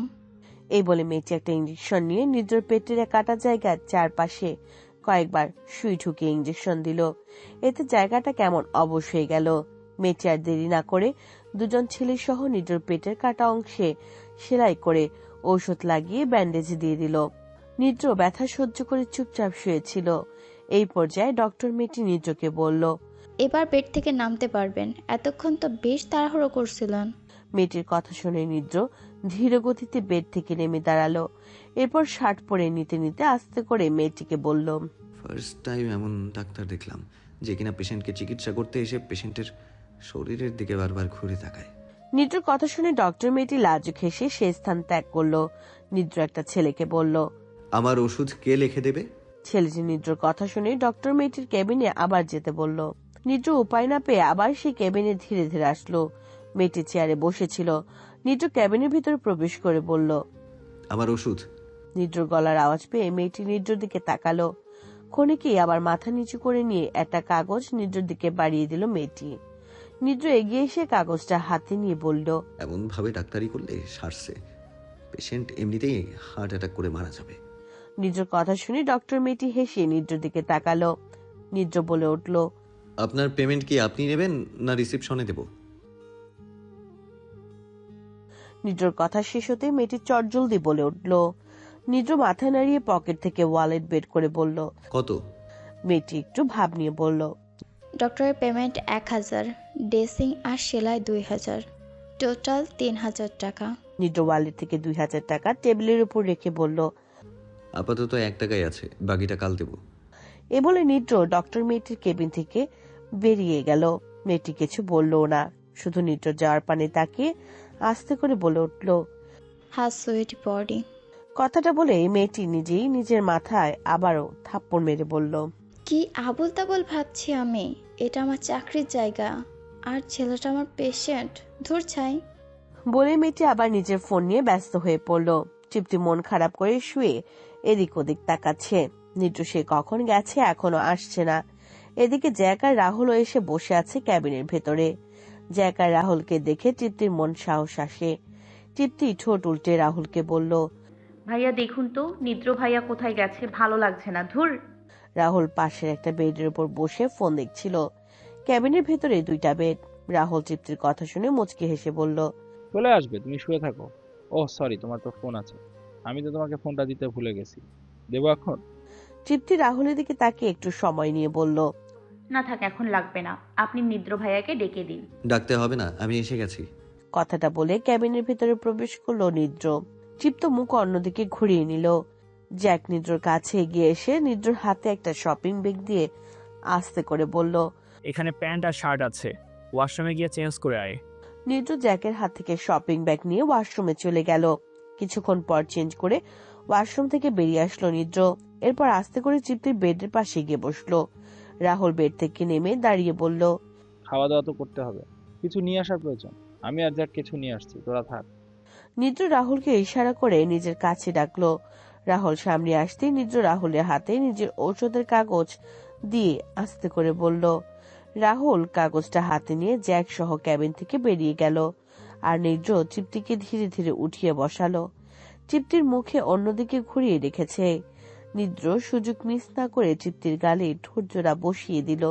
এই বলে মেয়েটি একটা ইঞ্জেকশন নিয়ে নিদ্রর পেটের কাটা জায়গার চারপাশে কয়েকবার সুই ঢুকিয়ে ইঞ্জেকশন দিল। এতে জায়গাটা কেমন অবশ হয়ে গেল। মেয়েটি আর দেরি না করে 2 জন ছেলে সহ নিদ্রর পেটের কাটা অংশে সেলাই করে ঔষধ লাগিয়ে ব্যান্ডেজ দিয়ে দিল। নিদ্র ব্যথা সহ্য করে চুপচাপ শুয়েছিল। এই পর্যায়ে ডক্টর মেয়েটি নিদ্রকে বলল, এবার বেড থেকে নামতে পারবেন, এতক্ষণ তো বেশ তাড়াহুড়ো করছিলেন। মেয়েটির কথা শুনে নিদ্র ধীর গতিতে বেড থেকে নেমে দাঁড়ালো। এরপর শার্ট পরে নিতে নিতে আস্তে করে মেয়েটিকে বলল, ফার্স্ট টাইম এমন ডাক্তার দেখলাম যে কিনা পেশেন্টকে চিকিৎসা করতে এসে পেশেন্টের শরীরের দিকে বারবার ঘুরে তাকায়। নিদ্রর কথা শুনে ডক্টর মেয়েটি লাজুক হেসে সে স্থান ত্যাগ করলো। নিদ্র একটা ছেলেকে বলল, আমার ওষুধ কে লিখে দেবে? ছেলেটি নিদ্রর কথা শুনে ডক্টর মেয়েটির কেবিনে আবার যেতে বলল। নিদ্র উপায় না পেয়ে আবার সেই কেবিনে ধীরে ধীরে আসলো। মেয়েটি চেয়ারে বসেছিল। নিদ্র কেবিনের ভিতরে প্রবেশ করে বলল, আমার ওষুধ। নিদ্রর গলার আওয়াজ পেয়ে মেয়েটি নিদ্রর দিকে তাকালো। ক্ষণিকেই আবার মাথা নিচু করে নিয়ে একটা কাগজ নিদ্রর দিকে বাড়িয়ে দিল মেয়েটি। নিদ্র এগিয়ে এসে কাগজটা হাতে নিয়ে বলল, এমন ভাবে ডাক্তারি করলে সারছে, পেশেন্ট এমনিতেই হার্ট অ্যাটাক করে মারা যাবে। নিদ্রর কথা শুনে ডক্টর মেয়েটি হেসে নিদ্রর দিকে তাকালো। নিদ্র বলে উঠল, আপনার পেমেন্ট কি আপনি নেবেন না রিসিপশনে দেব? নিদ্রর কথা শেষ হতে মেয়েটি চটজলদি বলে উঠল। নিদ্র মাথা নাড়িয়ে পকেট থেকে ওয়ালেট বের করে বলল, কত? মেয়েটি একটু ভাব নিয়ে বলল, ডক্টরের পেমেন্ট 1000, ড্রেসিং আর সেলাই 2000, টোটাল 3000 টাকা। নিদ্র ওয়ালেট থেকে 2000 টাকা টেবিলের উপর রেখে বলল, আপাতত 1 টাকাই আছে, বাকিটা কাল দেব। এ বলে নিদ্র ডক্টর মেয়েটির কেবিন থেকে বেরিয়ে গেল। মেয়েটি কিছু বললো না, শুধু নিদ্র যাওয়ার পানে তাকিয়ে আস্তে করে বলে উঠল, হাউ সুইট বডি। কথাটা বলে মেয়েটি নিজেই নিজের মাথায় আবারও থাপ্পড় মেরে বলল, কি আবল তাবল ভাবছি আমি, এটা আমার চাকরির জায়গা আর ছেলেটা আমার পেশেন্ট, ধুর ছাই। বলে মেয়েটি আবার নিজের ফোন নিয়ে ব্যস্ত হয়ে পড়ল। তৃপ্তি মন খারাপ করে শুয়ে এদিক ওদিক তাকাচ্ছে। নিদ্র সে কখন গেছে এখনো আসছে না। এদিকে জ্যাক আর রাহুলও এসে বসে আছে ক্যাবিনের ভেতরে। জ্যাক আর রাহুলকে দেখে তৃপ্তির মন সাহস আসে। তৃপ্তি ঠোঁট উল্টে রাহুলকে বলল, ভাইয়া দেখুন তো নিদ্র ভাইয়া কোথায় গেছে, ভালো লাগছে না, ধুর। রাহুল পাশের একটা বেডের উপর বসে ফোন দেখছিল। ক্যাবিনের ভেতরে 2টা বেড। রাহুল তৃপ্তির কথা শুনে মুচকি হেসে বলল, চলে আসবে, তুমি শুয়ে থাকো। ও সরি, তোমার তো ফোন আছে, আমি তো তোমাকে ফোনটা দিতে ভুলে গেছি, দেবো এখন? তৃপ্তি রাহুলের দিকে তাকিয়ে একটু সময় নিয়ে বলল, না থাক, এখন লাগবে না, আপনি নিদ্র ভাইয়াকে ডেকে দিন। ডাকতে হবে না, আমি এসে গেছি। কথাটা বলে ক্যাবিনের ভেতরে প্রবেশ করলো নিদ্র। তৃপ্ত মুখ অন্যদিকে ঘুরিয়ে নিল। জ্যাক নিদ্রর কাছে এগিয়ে এসে নিদ্রর হাতে একটা শপিং ব্যাগ দিয়ে আস্তে করে বলল, এখানে প্যান্ট আর শার্ট আছে, ওয়াশরুমে গিয়ে চেঞ্জ করে আয়। নিদ্র জ্যাকের হাত থেকে শপিং ব্যাগ নিয়ে ওয়াশরুমে চলে গেল। কিছুক্ষণ পর চেঞ্জ করে ওয়াশরুম থেকে বেরিয়ে আসলো নিদ্র। এরপর আস্তে করে তৃপ্তির বেডের পাশে গিয়ে বসলো। রাহুল বেড থেকে নেমে দাঁড়িয়ে বলল, খাওয়া দাওয়া তো করতে হবে, কিছু নিয়ে আসার প্রয়োজন। আমি আর জ্যাক কিছু নিয়ে আসছি, তোরা থাক। নিদ্র রাহুলকে ইশারা করে নিজের কাছে ডাকলো। রাহুল সামনে আসতেই নিদ্র রাহুলের হাতে নিজের ঔষধের কাগজ দিয়ে আস্তে করে বলল। রাহুল কাগজটা হাতে নিয়ে জ্যাক সহ ক্যাবিন থেকে বেরিয়ে গেল। আর নিদ্র তৃপ্তিকে ধীরে ধীরে উঠিয়ে বসালো। তৃপ্তির মুখে অন্যদিকে ঘুরিয়ে রেখেছে। নিদ্র সুযোগ মিস না করে তৃপ্তির গালে ঠোঁট জোড়া বসিয়ে দিল।